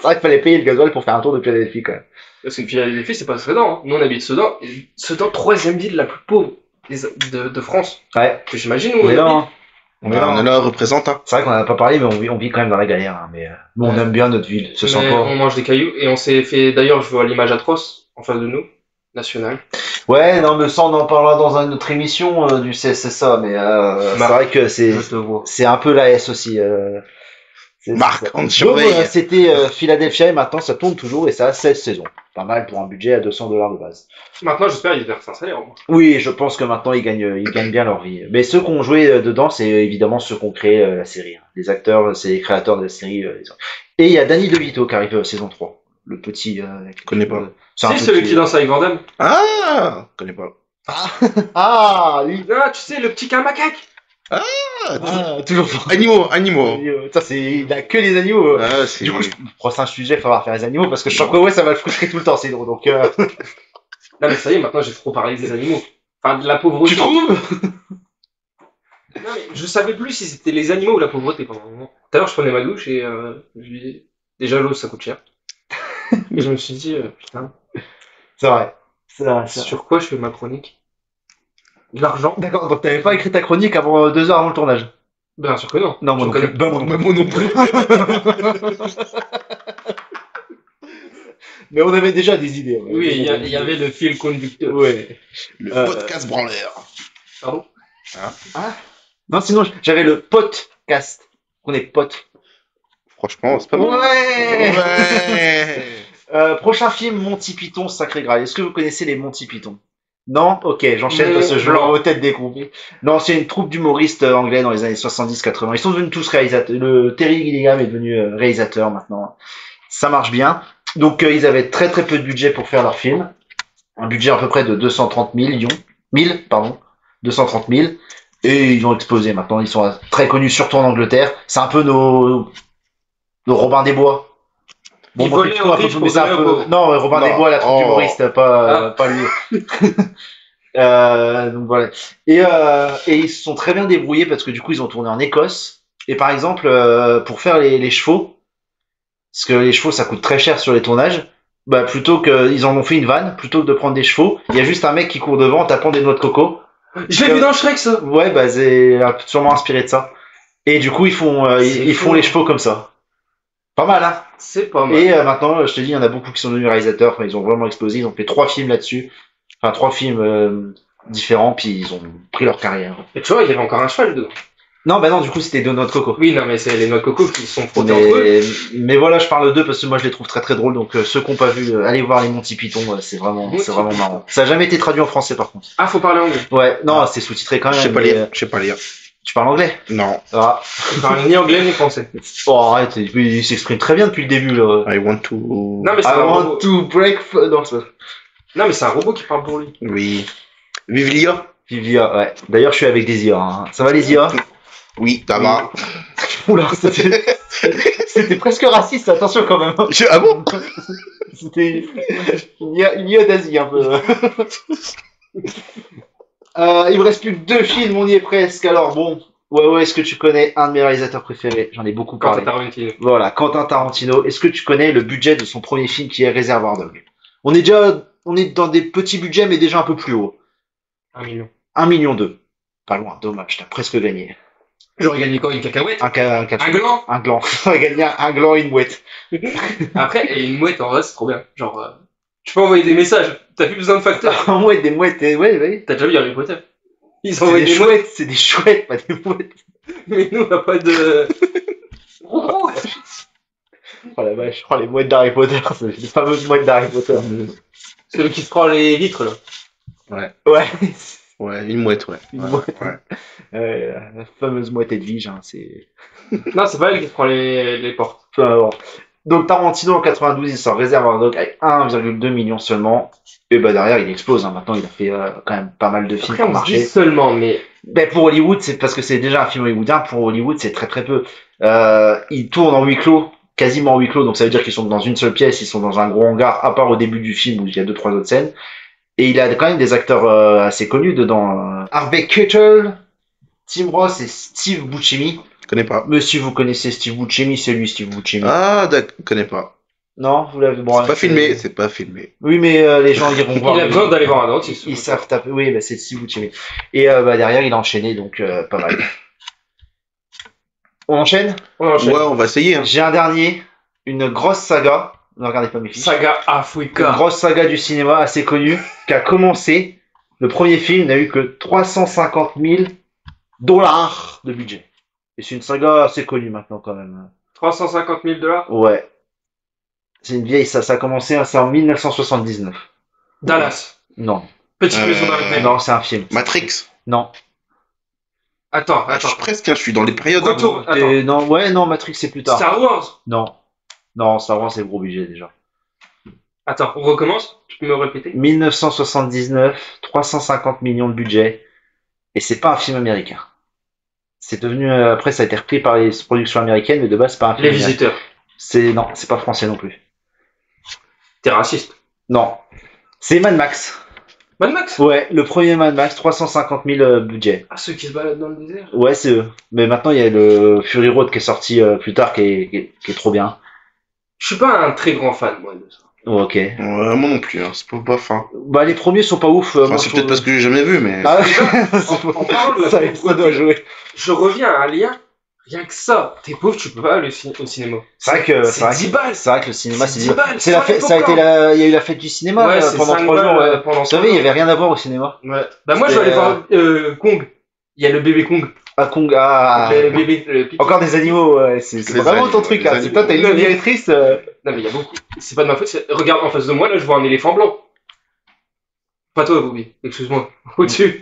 vrai qu'il fallait payer le gasoil pour faire un tour de Philadelphie quand même. Parce que Philadelphie, c'est pas Sedan. Hein. Nous, on habite Sedan. Et Sedan, troisième ville la plus pauvre de France. Ouais. J'imagine où On est là, habite. hein. On est là, On est hein. là, représentant. C'est vrai qu'on en a pas parlé, mais on vit quand même dans la galère. Hein. Mais nous, on aime bien notre ville. C'est Mais sympa. on mange des cailloux et on s'est fait. D'ailleurs, je vois l'image atroce en face de nous, nationale. Ouais, non, mais ça, on en parlera dans une autre émission du CSSA. Mais c'est vrai que Je te vois. c'est un peu la S aussi. Marc, on te Donc, surveille. voilà, c'était Philadelphia et maintenant ça tourne toujours et ça a 16 saisons. Pas mal pour un budget à 200 $ de base. Maintenant, j'espère qu'ils versent un salaire au moins. Oui, je pense que maintenant ils gagnent bien leur vie. Mais ceux qui ont joué dedans, c'est évidemment ceux qui ont créé la série. Hein. Les acteurs, c'est les créateurs de la série. Et il y a Danny DeVito qui arrive saison 3. Le petit. Je connais pas. C'est celui qui danse avec Van Damme. Ah, je connais pas. Ah, lui. Ah, tu sais, le petit qu'un macaque. Ah, Toujours fort. Animaux. Ça, il a que les animaux. Ah, c'est... Du coup, prochain sujet, il faudra faire les animaux parce que je sens que ouais, ça va le frustrer tout le temps, c'est drôle. Donc, Non, mais ça y est, maintenant j'ai trop parlé des animaux. Enfin, de la pauvreté. tu trouves? Non, mais je savais plus si c'était les animaux ou la pauvreté pendant un moment. Tout à l'heure, je prenais ma douche et je lui disais, déjà l'eau ça coûte cher. Et je me suis dit, putain, C'est vrai. C'est vrai. sur quoi je fais ma chronique? De l'argent. D'accord, donc t'avais pas écrit ta chronique avant 2 heures avant le tournage. Bien sûr que non. Non, moi Je non plus. connais- Ben, moi non plus. Moi non plus. Mais on avait déjà des idées. ouais. Oui, il y avait le fil conducteur. Ouais. Le Euh, podcast branleur. Pardon. Non, sinon, j'avais le podcast. On est potes. Franchement, c'est pas mal. Ouais. Ouais. Prochain film, Monty Python, Sacré Graal. Est-ce que vous connaissez les Monty Python? Non? Ok, j'enchaîne Non, parce que je non. leur aux têtes des groupes. Non, c'est une troupe d'humoristes anglais dans les années 70-80. Ils sont devenus tous réalisateurs. Le Terry Gilliam est devenu réalisateur maintenant. Ça marche bien. Donc, ils avaient très très peu de budget pour faire leur film. Un budget à peu près de 230 millions. 230 000. Et ils ont explosé maintenant. Ils sont très connus, surtout en Angleterre. C'est un peu nos Robin des Bois. Ils Monty volaient Python, aux un peu riches plus, pour mais c'est un donner peu... aux pauvres. Non, Robin des Non. Bois, la troupe Oh. d'humoristes, pas lui. Donc voilà. Et ils se sont très bien débrouillés parce que du coup, ils ont tourné en Écosse. Et par exemple, pour faire les chevaux, parce que les chevaux, ça coûte très cher sur les tournages, bah plutôt que ils en ont fait une vanne, plutôt que de prendre des chevaux, il y a juste un mec qui court devant en tapant des noix de coco. Je l'ai vu dans Shrek, ça. Ouais, bah c'est sûrement inspiré de ça. Et du coup, ils font C'est ils font fou. les chevaux comme ça. Pas mal, hein. C'est pas mal. Et maintenant, je te dis, il y en a beaucoup qui sont devenus réalisateurs. Enfin, ils ont vraiment explosé. Ils ont fait 3 films là-dessus. Enfin, 3 films différents, puis ils ont pris leur carrière. Et tu vois, il y avait encore un cheval dedans. Non, bah non, du coup, c'était deux noix de coco. Oui, non, mais c'est les noix de coco qui sont frottées entre eux. Mais voilà, je parle d'eux parce que moi, je les trouve très très drôles. Donc, ceux qui n'ont pas vu, allez voir les Monty Python. C'est vraiment marrant. Ça a jamais été traduit en français, par contre. Ah, faut parler anglais. Ouais, non, c'est sous-titré quand Je même. sais pas mais, lire. Je sais pas lire. Tu parles anglais? Non. Ah. Faut parler ni anglais ni français. Oh, arrête, il s'exprime très bien depuis le début, là. I want to. Non, mais c'est I un want robot. to break... Non, c'est pas... Non, mais c'est un robot qui parle pour lui. Oui. Vive l'IA. Vivia, ouais. D'ailleurs, je suis avec des IA. Hein. Ça va les IA? Oui, ça va. Oula, c'était presque raciste, attention quand même. Ah bon? C'était une IA d'Asie un peu. Il me reste plus que 2 films, on y est presque. Alors bon, ouais, est-ce que tu connais un de mes réalisateurs préférés? J'en ai beaucoup Quand parlé. t'as Tarantino. Voilà, Quentin Tarantino. Est-ce que tu connais le budget de son premier film qui est Réservoir Dogs? On est dans des petits budgets, mais déjà un peu plus haut. 1 million. 1,2 million. Pas loin, dommage, t'as presque gagné. J'aurais gagné quoi? Une cacahuète? Un gland? Un gland. T'aurais gagné un gland et une mouette. Après, et une mouette en vrai, c'est trop bien. Genre, tu peux envoyer des messages. T'as plus besoin de facteurs. Un mouette, des mouettes, ouais. T'as déjà vu Harry Potter? Ils C'est envoient des des mouettes, chouettes, c'est des chouettes, pas des mouettes. mais nous, on n'a pas de. Oh la vache, je crois les mouettes d'Harry Potter, c'est les fameuses mouettes d'Harry Potter. Celui qui se prend les vitres, là. Ouais, Ouais, une mouette, ouais. Une Ouais, mouette. ouais. la fameuse mouette Edwige, hein, c'est... Non, c'est pas elle qui se prend les portes. Enfin, bon. Donc Tarantino en 92, il sort Reservoir Dogs avec 1,2 million seulement. Et bah derrière, il explose. Hein. Maintenant, il a fait quand même pas mal de films Après, qui ont on se dit marché. seulement, mais. Ben, pour Hollywood, c'est parce que c'est déjà un film hollywoodien. Pour Hollywood, c'est très très peu. Ils tournent en huis clos, quasiment en huis clos. Donc ça veut dire qu'ils sont dans une seule pièce, ils sont dans un gros hangar, à part au début du film où il y a 2-3 autres scènes. Et il a quand même des acteurs assez connus dedans. Harvey Keitel, Tim Roth et Steve Buscemi. Je connais pas. Monsieur, vous connaissez Steve Buscemi, c'est lui Steve Buscemi. Ah, d'accord, je connais pas. Non, vous l'avez bon, C'est pas filmé, c'est pas filmé. Oui, mais les gens iront voir. Il a besoin d'aller voir un dentiste. Ils savent taper. Oui, bah, c'est Steve Buscemi. Et bah, derrière, il a enchaîné, donc pas mal. On enchaîne? On enchaîne. Ouais, on va essayer. Hein. J'ai un dernier, une grosse saga. Ne regardez pas mes fiches. Saga Une Africa. grosse saga du cinéma assez connue qui a commencé. Le premier film n'a eu que 350 000 dollars de budget. Et c'est une saga assez connue maintenant quand même. 350 000 $. Ouais. C'est une vieille, ça a commencé, c'est en 1979. Dallas. Non. Petite maison dans la plaine. Non, c'est un film. Matrix. Non. Attends, Je suis presque, hein, je suis dans les périodes. Retour. Attends. Non, ouais, non, Matrix c'est plus tard. Star Wars. Non. Non, Star Wars c'est le gros budget déjà. Attends, on recommence. Tu peux me répéter? 1979, 350 millions de budget. Et c'est pas un film américain. C'est devenu, après ça a été repris par les productions américaines, mais de base c'est pas un film Les américain. visiteurs. Non, c'est pas français non plus. T'es raciste. Non. C'est Mad Max. Mad Max. Ouais, le premier Mad Max, 350 000 budget. Ah, ceux qui se baladent dans le désert. Ouais, c'est eux. Mais maintenant il y a le Fury Road qui est sorti plus tard, qui est trop bien. Je suis pas un très grand fan, moi, de ça. Oh, ok. Moi non plus, hein, c'est pas bof. Hein. Bah, les premiers sont pas ouf. Enfin, moi, c'est je peut-être trouve- parce que j'ai jamais vu, mais. Ah, En parlant de la ça, pauvreté, ça doit jouer. je reviens à un lien. Rien que ça, t'es pauvre, tu peux pas aller au cinéma. C'est vrai que, C'est 10 balles. c'est vrai que le cinéma, C'est c'est 10 10 balles, C'est la sans fête, les ça a été popcorn. il y a eu la fête du cinéma Ouais, c'est pendant 5 3 jours. balles, Ouais. pendant Vous savez, il y avait rien à voir au cinéma. Ouais. Bah moi je vais C'était, aller voir Kong. Il y a le bébé Kong. À Kong, ah. Le bébé, le petit. Encore des animaux, ouais. C'est Les vraiment ton animaux, truc les là. C'est animaux. toi, t'as une ligne directrice. Non mais il y a beaucoup. C'est pas de ma faute. Regarde en face de moi là, je vois un éléphant blanc. Pas toi, Bobby. Excuse-moi. Au-dessus.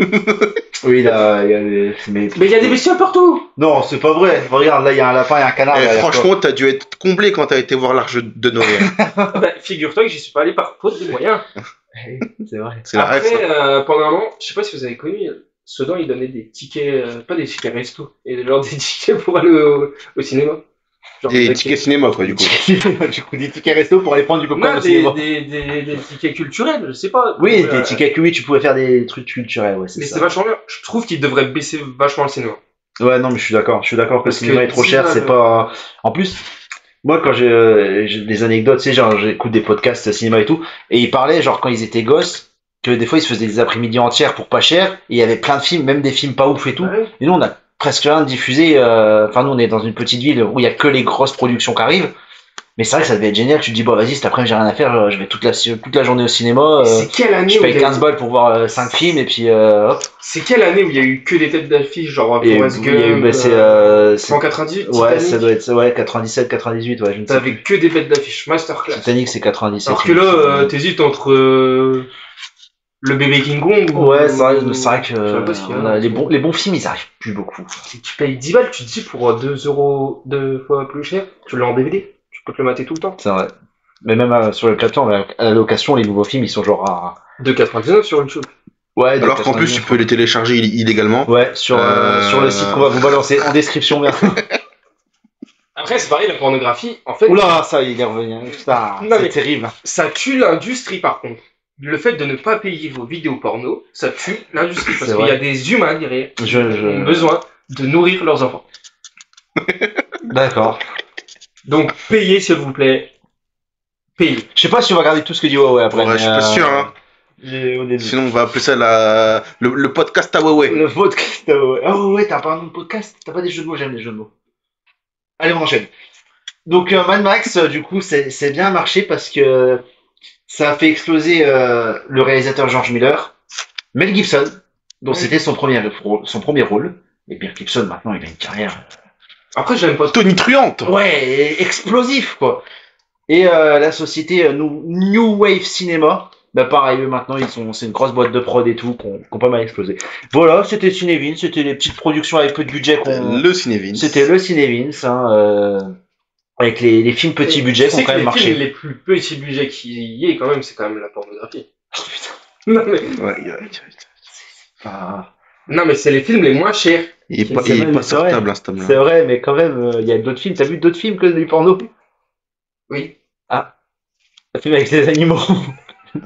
Oui, là, il y a des. Mais il y a des bestioles partout. Non, c'est pas vrai. Regarde, là, il y a un lapin et un canard. Eh, derrière franchement, t'as dû être comblé quand t'as été voir l'Arche de Noé. Hein. Bah, figure-toi que j'y suis pas allé par faute de moyens. toi. C'est vrai. C'est la rêve, Après, ça. pendant un moment, je sais pas si vous avez connu, Sedan il donnait des tickets, pas des tickets resto, et genre des tickets pour aller au cinéma. Genre Des tickets cinéma, quoi, du coup. Du coup, des tickets resto pour aller prendre du popcorn Non, au cinéma. des tickets culturels, je sais pas. Oui, Euh, des tickets oui, tu pouvais faire des trucs culturels, ouais, c'est Mais ça. c'est vachement bien. Je trouve qu'il devrait baisser vachement le cinéma. Ouais, non, mais je suis d'accord. Je suis d'accord que le Parce cinéma que est trop 10 cher, balles, c'est pas. En plus, moi, quand j'ai des anecdotes, tu sais, genre, j'écoute des podcasts cinéma et tout, et ils parlaient, genre, quand ils étaient gosses, que des fois, ils se faisaient des après-midi entières pour pas cher, et il y avait plein de films, même des films pas ouf et tout. Ouais. Et nous, on a presque rien diffusé. Enfin, nous, on est dans une petite ville où il y a que les grosses productions qui arrivent. Mais c'est vrai que ça devait être génial. Tu te dis, bon, vas-y, cet après-midi, j'ai rien à faire, je vais toute la journée au cinéma. C'est quelle année Je où il paye y a 15 balles pour voir 5 films, et puis hop. C'est quelle année où il y a eu que des têtes d'affiche, genre Et Forrest il y a eu, Gump, bah, c'est, en 98, ouais, Titanic. ça doit être, ouais, 97, 98, ouais, je ne sais T'avais plus. que des têtes d'affiche, masterclass. Titanic, c'est 97. Alors que là, t'hésites entre le bébé King Kong ou... Ouais, c'est vrai que je sais pas ce qu'il y a. on a les bons films, ils arrivent plus beaucoup. Si tu payes 10 balles, tu te dis pour 2 euros 2 fois plus cher, tu l'as en DVD, tu peux te le mater tout le temps. C'est vrai. Mais même sur le plateau, à la location, les nouveaux films, ils sont genre à... 2,99 sur YouTube. Ouais, Alors qu'en plus, tu peux les télécharger illégalement. Ouais, sur le site qu'on va vous balancer en description, merci. Après, c'est pareil, la pornographie, en fait, Oula, ça, il est revenu. Putain, Non, c'est mais- terrible. ça tue l'industrie par contre. Le fait de ne pas payer vos vidéos porno, ça tue l'industrie. Parce C'est qu'il y vrai. a des humains derrière qui Je- ont besoin de nourrir leurs enfants. D'accord. Donc, payez s'il vous plaît. Payez. Je sais pas si on va garder tout ce que dit Huawei après. Ouais, mais, je suis pas sûr, hein. Au début. Sinon, on va appeler ça le podcast à Huawei. Le podcast. Oh ouais, t'as pas un nom de podcast? T'as pas des jeux de mots? J'aime les jeux de mots. Allez, on enchaîne. Donc Mad Max, du coup, c'est bien marché parce que ça a fait exploser le réalisateur George Miller, Mel Gibson, dont Ouais. c'était son premier rôle. Et Mel Gibson, maintenant, il a une carrière. Après, j'aime pas Tony Truante. Ouais, explosif, quoi. Et la société New Wave Cinema, bah pareil, eux maintenant c'est une grosse boîte de prod et tout, qu'on pas mal explosé. Voilà, c'était Cinevin, c'était les petites productions avec peu de budget Le Cinévin. C'était le Cinevin, avec les films petit budget qui ont quand même Les marché. films les plus petits budgets qu'il y ait, quand même, c'est quand même la pornographie. non, mais, Ah, Ah, c'est les films les moins chers. il est C'est pas, vrai, il est pas c'est vrai. sortable, hein, cet homme-là. c'est vrai, mais quand même, il y a d'autres films. T'as vu d'autres films que du porno? Oui. Un film avec des animaux.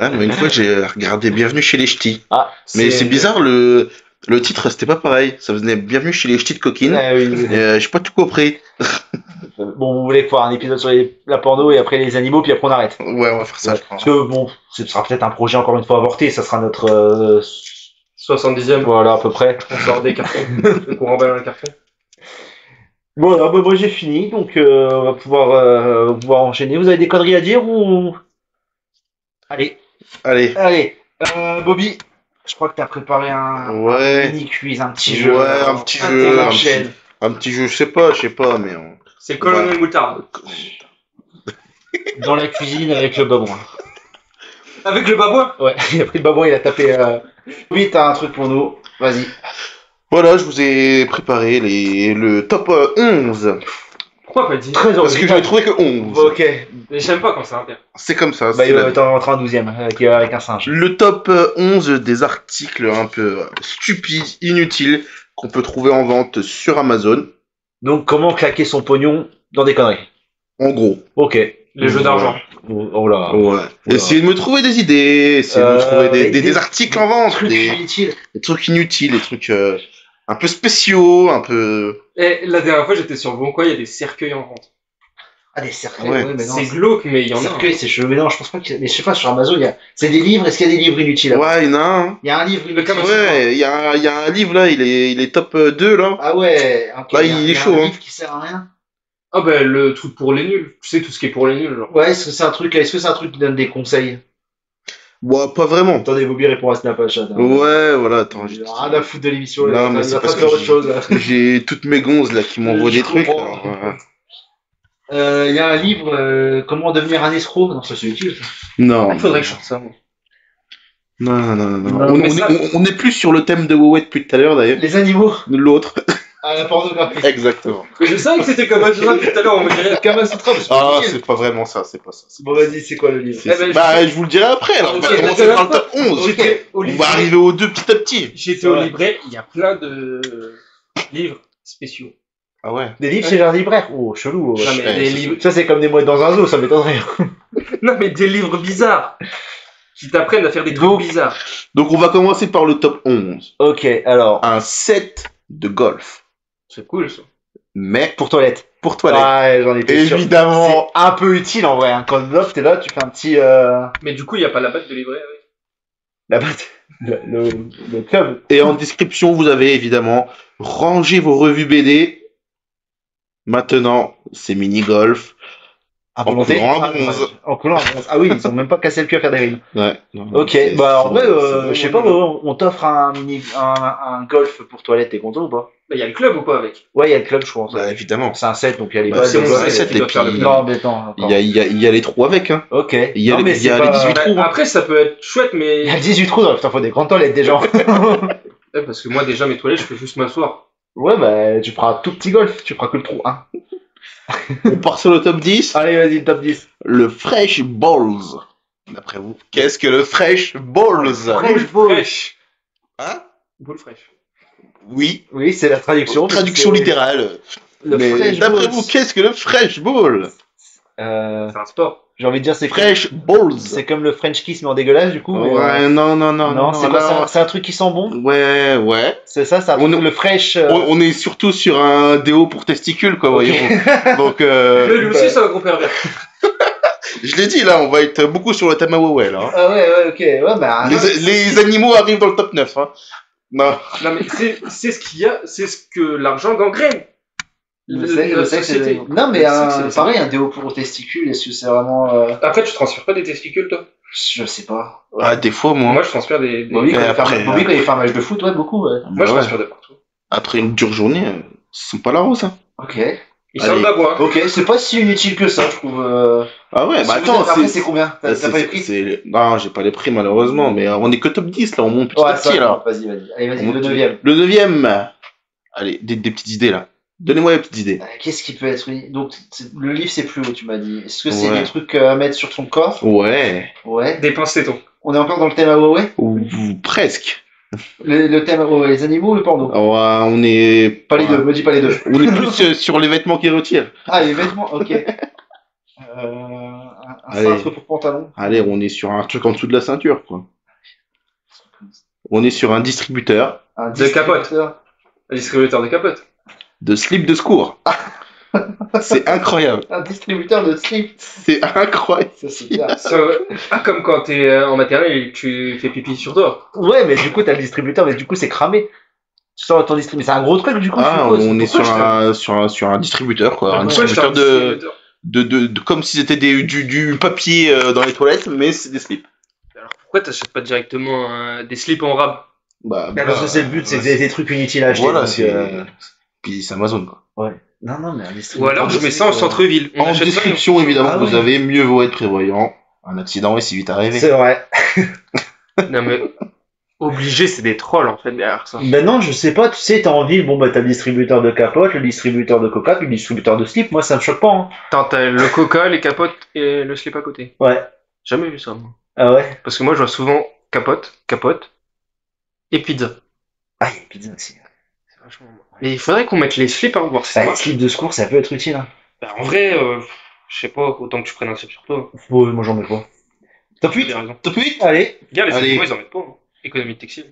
Ah, mais une fois, j'ai regardé Bienvenue chez les Ch'tis. Ah, Mais c'est bizarre, le titre, c'était pas pareil. Ça venait Bienvenue chez les Ch'tis de coquine. Ah oui, oui. Et, j'ai pas tout compris. Bon, vous voulez faire un épisode sur la porno et après les animaux, puis après on arrête. Ouais, on va faire ça, Ouais. je crois. Parce que bon, ce sera peut-être un projet encore une fois avorté, ça sera notre 70e, voilà à peu près. on sort des cartons. On remballe un carton. Voilà, bah, moi j'ai fini, donc on va pouvoir enchaîner. Vous avez des conneries à dire ou allez, Allez. Bobby, je crois que t'as préparé un Ouais. mini quiz, un petit jeu. Ouais, un petit Ah, jeu. on Un enchaîne. petit jeu, je sais pas, mais on... C'est le colonel Moutarde. Dans la cuisine avec le babouin. Avec le babouin. Ouais, il a pris le babouin, il a tapé. Bobby, t'as un truc pour nous. Vas-y. Voilà, je vous ai préparé le top 11. Pourquoi pas 10? Très Parce que je original. n'ai trouvé que 11. Ok. Mais j'aime pas quand c'est impair. C'est comme ça. Bah, c'est il la va vie. en train un 12ème avec un singe. Le top 11 des articles un peu stupides, inutiles, qu'on peut trouver en vente sur Amazon. Donc, comment claquer son pognon dans des conneries? En gros. Ok. Les jeux d'argent. Oh là. Ouais. Oula. Essayez de me trouver des idées, essayez de me trouver des des articles en vente, Truc des inutile. trucs inutiles, des trucs un peu spéciaux, un peu... Et la dernière fois, j'étais sur le bon coin, il y a des cercueils en vente. Ah, des cercueils, Ouais. ouais, mais non. C'est glauque, mais il y en a. Cercueils, c'est chelou. Mais non, je pense pas qu'il y a. Mais je sais pas, sur Amazon, il y a. C'est des livres, est-ce qu'il y a des livres inutiles après Ouais, il y en a un. Hein. Il y a un livre inutile. Ouais, il y a un livre là, il est top 2 là. Ah ouais, ok. Là, il y a- il est il y a chaud, un hein. livre qui sert à rien. Ah ben le truc pour les nuls. Tu sais tout ce qui est pour les nuls, genre. Ouais, est-ce que c'est un truc qui donne des conseils? Bon, pas vraiment. Attendez, Bobby répond à Snapchat. Hein. Ouais, voilà, attends. Il a rien à foutre de l'émission. Non, mais il c'est va parce pas faire que autre chose. Là. j'ai toutes mes gonzes là qui m'envoient Je des trucs. comprends. alors, voilà. Il y a un livre, Comment devenir un escroc. Non, ça c'est utile. Ça. Non. Il faudrait que je sorte ça, moi. Non. Non, mais ça- On est plus sur le thème de Huawei depuis tout à l'heure d'ailleurs. Les animaux. L'autre. À la pornographie. Exactement. Mais je savais que c'était comme un jeu tout à l'heure, on me dirait. Kamasutra, mais c'est Ah, pas utile. c'est pas vraiment ça, c'est pas ça. Bon, vas-y, c'est quoi le livre? Eh ben, Bah, je vous le dirai après, alors. Ok, On va commencer d'accord. par le top 11. J'étais au On va libraire. arriver aux deux petit à petit. J'étais au Ouais. libraire, il y a plein de livres spéciaux. Ah ouais. Des livres chez un libraire. Oh, chelou. Non, mais Ouais, des c'est- livres... Ça, c'est comme des mouettes dans un zoo, ça m'étonnerait. non, mais des livres bizarres qui t'apprennent à faire des trucs Donc- bizarres. Donc, on va commencer par le top 11. Ok, alors. Un set de golf. C'est cool ça. Mais Pour toilette. pour toilette. Ouais, j'en étais sûr. Évidemment. C'est un peu utile en vrai. Hein. Quand l'offre, t'es là, tu fais un petit. Mais du coup, il n'y a pas la batte de livret avec. La batte. Le club. Et en description, vous avez évidemment rangé vos revues BD. Maintenant, c'est mini-golf. À En volonté. couleur en Ah, bronze. ouais. En couleur en bronze. Ah oui, ils ont même pas cassé le cuir Kadri. Ouais. Non, Ok, c'est- bah en vrai, c'est je sais pas, on t'offre un golf pour toilette, t'es content ou pas? Bah, il y a le club ou pas avec? Ouais, il y a le club, je crois. Bah, évidemment. C'est un set, donc il y a les Bah, balles. c'est le mon golf. set, tu dois et faire le puis- club. Non, mais attends. Il y a les trous avec, hein. Ok. Il y a Non, les- mais il y a c'est les pas- 18 trous. Après, ça peut être chouette, mais. Il y a 18 trous, putain, faut des grandes toilettes déjà. Ouais, parce que moi, déjà, mes toilettes, je peux juste m'asseoir. Ouais, bah tu feras un tout petit golf, tu feras que le trou 1. On part sur le top 10. Allez, vas-y, top 10. Le Fresh Balls. D'après vous, qu'est-ce que le Fresh Balls? Fresh ball. Fraîche. Hein? Boule fraîche. Oui. Oui, c'est la traduction. Traduction C'est- littérale. Le Mais fresh d'après balls. vous, qu'est-ce que le Fresh Ball? C'est un sport. J'ai envie de dire, c'est Fresh Balls. c'est comme le French kiss, mais en dégueulasse, du coup. mais, Ouais, non. non, c'est quoi, c'est un truc qui sent bon? Ouais. C'est ça, c'est un On- truc, le fresh. On est surtout sur un déo pour testicules, quoi, Ok. voyez-vous. Donc, Mais lui aussi, c'est un gros pervers. je l'ai dit, là, on va être beaucoup sur le thème à Huawei, là. Hein. Ah ouais, ok. Ouais, bah. Les animaux arrivent dans le top 9, hein. Non. Non, mais c'est ce qu'il y a, c'est ce que l'argent gangrène. Je sais La que c'est. société. Non, mais Je sais que c'est- pareil, un déo pour testicules, est-ce que c'est vraiment. Après, tu transfères pas des testicules, toi? Je sais pas. Ah, des fois, moi. Moi, je transfère des. Bobby, quand Et il fait après, Bobby, quand il fait un match de foot, ouais, beaucoup, ouais. Moi, je Ouais. transfère de partout. Après une dure journée, ils sont pas là, ça. Ok. Ils sortent Allez. de la voie. Ok, c'est pas si inutile que ça, je trouve. Ah ouais, Si bah vous attends, êtes- Après, c'est combien? T'as pas les prix? Non, j'ai pas les prix, malheureusement, mais on est que top 10, là, on monte petit Ouais, à petit, ça, là. vas-y. Allez, vas-y, On le monte- 9ème. Le 9ème. Allez, des petites idées, là. Donnez-moi les petites idées. Qu'est-ce qui peut être, oui. Donc, le livre, c'est plus haut, tu m'as dit. Est-ce que c'est Ouais. des trucs à mettre sur ton corps? Ouais. Ouais. Des pinces tétons. On est encore dans le thème à Huawei? Ou presque. Le thème à Huawei, les animaux ou le porno? Ouais, on est... Pas les deux, me dis pas les deux. On est plus sur les vêtements qui retirent. Ah, les vêtements, ok. Un Allez. cintre pour pantalon. Allez, on est sur un truc en dessous de la ceinture, quoi. On est sur un distributeur Un De capote. distributeur. Un distributeur de capote. de slip de secours. C'est incroyable. Un distributeur de slip. C'est incroyable. Ça, c'est bien. Ah, comme quand t'es en maternelle et que tu fais pipi sur toi. Ouais, mais du coup, t'as le distributeur, mais du coup, c'est cramé. Tu sors ton distributeur. C'est un gros truc, du coup. Ah, je suppose. on est Pourquoi sur un distributeur, quoi. Un Pourquoi je distributeur fais un distributeur comme si c'était du papier dans les toilettes, mais c'est des slips. Alors pourquoi t'achètes pas directement des slips en rab? Bah, Parce que c'est le but, c'est des trucs inutiles à acheter. Voilà, donc, c'est. Puis c'est Amazon, quoi. Ouais. Non, mais un Ou distributeur. alors je de mets slip, ça en centre-ville. On En achète ça, description, évidemment, Ah vous ouais. avez mieux vaut être prévoyant. Un accident est si vite arrivé. C'est vrai. Non mais obligé, c'est des trolls en fait derrière ça. Ben non, je sais pas, tu sais, t'es en ville, bon bah t'as le distributeur de capote, le distributeur de coca, puis le distributeur de slip, moi ça me choque pas. Hein. T'as le coca, les capotes et le slip à côté. Ouais. Jamais vu ça moi. Ah ouais. Parce que moi je vois souvent capote et pizza. Ah, il y a une pizza aussi. C'est vachement. Mais il faudrait qu'on mette les slips hein, voir si ça Ah, les marche. slips de secours, ça peut être utile. Hein. Bah, en vrai, je sais pas, autant que tu prennes un slip sur toi. Ouais, moi j'en mets pas. Top 8. T'as raison. Top 8. Allez. Regarde, les Allez. slip, moi ils en mettent pas. Hein. Économie de textile.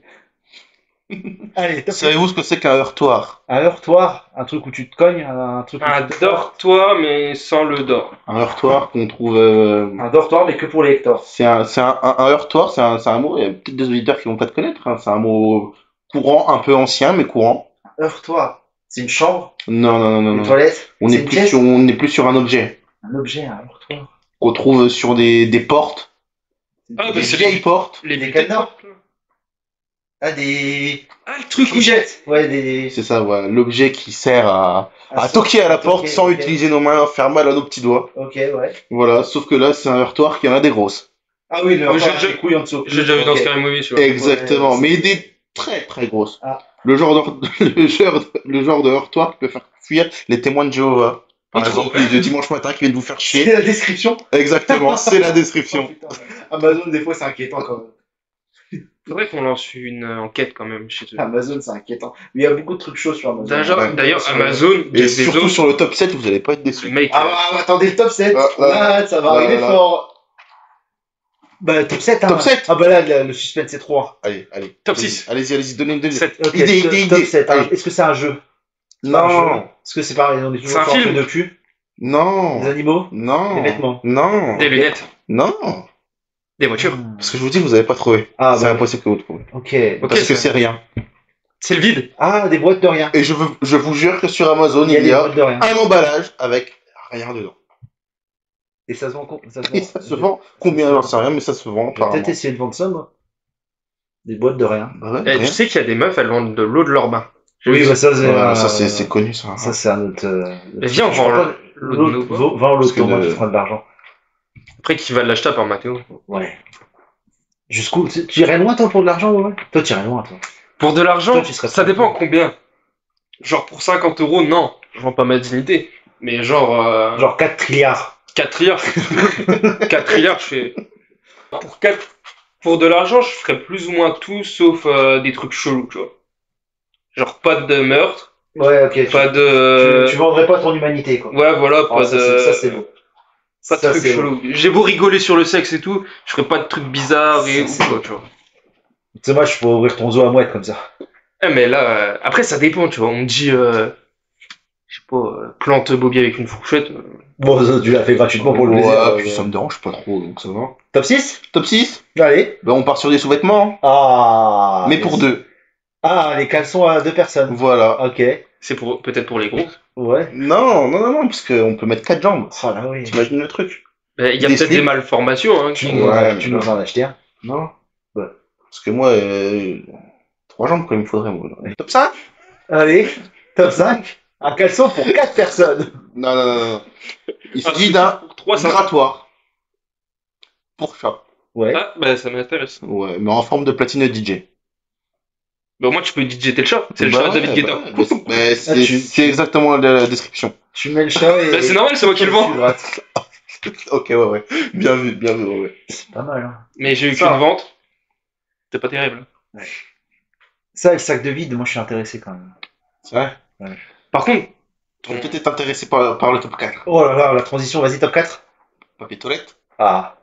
Allez, top 7. Savez-vous ce que c'est qu'un heurtoir? Un heurtoir, un truc où tu te cognes, un truc où Un tu te dors-toi, mais sans le dors. Un heurtoir qu'on trouve. Un dortoir, mais que pour les Hector. C'est un heurtoir, c'est un mot, il y a peut-être des auditeurs qui vont pas te connaître, hein. C'est un mot courant, un peu ancien, mais courant. Heurtoir, c'est une chambre, Non, non, non, non, une non. toilette, On c'est est une plus pièce, on est plus sur un objet un objet, un heurtoir. qu'on trouve sur des portes, Ah, des bah, c'est vieilles portes. Les Des butées de cadenas. porte, là. Ah, des Ah, le truc où il y a... clichettes. Ouais, des. C'est ça, voilà, l'objet qui sert à Ah, toquer à la porte ok, sans ok. utiliser nos mains, faire mal à nos petits doigts. Ok, ouais. Voilà, sauf que là, c'est un heurtoir qui en a des grosses. Ah oui, le Oui, heurtoir, j'ai j'ai déjà- des couilles en dessous. J'ai déjà vu dans Ok. Scary Movie, celui-là. Exactement, Ouais, mais c'est- des très très grosses. Ah. Le genre de heurtoir qui peut faire fuir les témoins de Jéhovah. Par Oui, trop. exemple, le dimanche matin qui viennent vous faire C'est chier. la description. Exactement, c'est la Oh, description. putain. Amazon, des fois, c'est inquiétant quand même. Faudrait qu'on lance une enquête quand même chez eux. Amazon, c'est inquiétant. Mais il y a beaucoup de trucs chauds sur Amazon. D'ailleurs, Sur- Amazon, Et Jeff surtout Bezos, sur le top 7, vous allez pas être le déçus. mec, Attendez, le top 7. Ah, Là, ça va là, arriver là. fort. Bah, top 7, hein. Top 7. Ah, bah là, le suspense, c'est 3. Allez, allez. Top Allez-y, 6. Allez-y, donnez. Sept. Ok, Idée, top, idée, top idée. 7. Allez. Est-ce que c'est un jeu? Pas un jeu. Non, Est-ce que c'est pareil? On est C'est toujours un sur film. de cul. Des non, animaux? non. Des vêtements. Non, des lunettes, non. des voitures. Parce que je vous dis, vous avez pas trouvé. Ah, C'est bah. impossible que vous trouviez. Ok. Ok, Parce que ça- c'est rien. C'est le vide. Ah, des boîtes de rien. Et je vous jure que sur Amazon, il y des a boîtes de rien. un emballage avec rien dedans. Et ça se vend Et ça se vend combien? J'en sais rien, mais ça se vend Je vais apparemment. peut-être essayer de vendre ça, moi. Des boîtes de rien. Bah ouais, Eh, rien. tu sais qu'il y a des meufs, elles vendent de l'eau de leur bain. J'ai vu Oui, bah ça, c'est. Ouais, ça c'est connu ça. Ça, c'est un autre. Mais viens, on je vend crois pas- l'eau de nos bains. Vends l'autre, Parce que au moins, le- tu feras de l'argent. Après, qui va l'acheter par Mathéo? Ouais. Jusqu'où? Tu irais loin, toi, pour de l'argent, ouais? Toi, tu irais loin, toi. Pour de l'argent, Toi, tu serais ça prêt. dépend combien. Genre pour 50 euros, non. Je vends pas ma dignité. Mais genre, Genre 4 trilliards. 4 trilliards. 4 trilliards, je fais. Pour de l'argent, je ferais plus ou moins tout sauf des trucs chelous, tu vois. Genre pas de meurtre, Ouais, ok. pas de. Tu vendrais pas ton humanité, quoi. Ouais, voilà, Oh, pas ça, de. ça, c'est beau. Pas de Ça, trucs c'est chelous. J'ai beau rigoler sur le sexe et tout, je ferais pas de trucs bizarres et Ça, c'est quoi, tu vois. Tu sais, moi, je pourrais ouvrir ton zoo à mouette comme ça. Eh, mais là, après, ça dépend, tu vois. On me dit, je sais pas, plante Bobby avec une fourchette. Bon, ça, tu l'as fait gratuitement pour le plaisir. Ouais, puis ça me dérange pas trop, donc ça va. Top 6? Top 6. Allez. Ben, on part sur des sous-vêtements, Ah. mais pour deux. Ah, les caleçons à 2 personnes. Voilà. Ok. C'est peut-être pour les gros. Ouais. Non, parce qu'on peut mettre 4 jambes. Oh là, oui. T'imagines le truc? Il y a Des peut-être slips. des malformations, hein. Tu qui- nous, Ouais, tu mais nous en acheter un. Non. Ouais. Parce que moi, 3 jambes, quand même, il faudrait, moi. Top 5? Allez. Top 5. Un caleçon pour 4 personnes. Non. Il Ah, s'agit d'un 300. grattoir. Pour chat. Ouais. Ah, bah ça m'intéresse. Ouais, mais en forme de platine DJ. Bah, au moins, tu peux DJter le chat. C'est le Bah chat de ouais, David Guetta. bah, tu- c'est exactement la description. Tu mets le chat et. Bah, c'est normal, c'est moi qui le vends. Tu grattes. Ok, ouais. Bien vu, ouais. C'est pas mal, hein. Mais j'ai eu Ça. qu'une vente. C'était pas terrible. Ça, le sac de vide, moi, je suis intéressé quand même. C'est vrai. Par contre, Tu vas peut-être être intéressé par le top 4. Oh là là, la transition, vas-y, top 4. Papier toilette, Ah.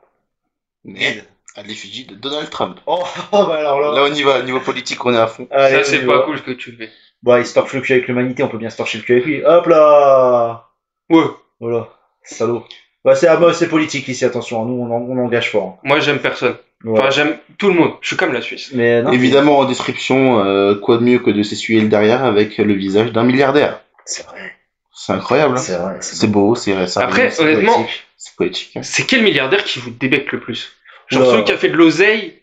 né à l'effigie de Donald Trump. Oh, bah alors là. Là, on y va, niveau politique, on est à fond. Allez, ça, on c'est y pas va. cool ce que tu fais. Bah, il se torche le cul avec l'humanité, on peut bien se torcher le cul avec lui. Hop là. Ouais. Voilà. Salaud. Bah, c'est politique ici, attention, nous, on engage fort. Moi, j'aime personne. Ouais. Enfin, j'aime tout le monde. Je suis comme la Suisse. Mais non. Évidemment, en description, quoi de mieux que de s'essuyer le derrière avec le visage d'un milliardaire. C'est vrai. C'est incroyable, hein. C'est vrai. C'est beau, c'est récent. Après, c'est honnêtement, poétique. C'est poétique. Hein. c'est quel milliardaire qui vous débecte le plus? Genre Oula. celui qui a fait de l'oseille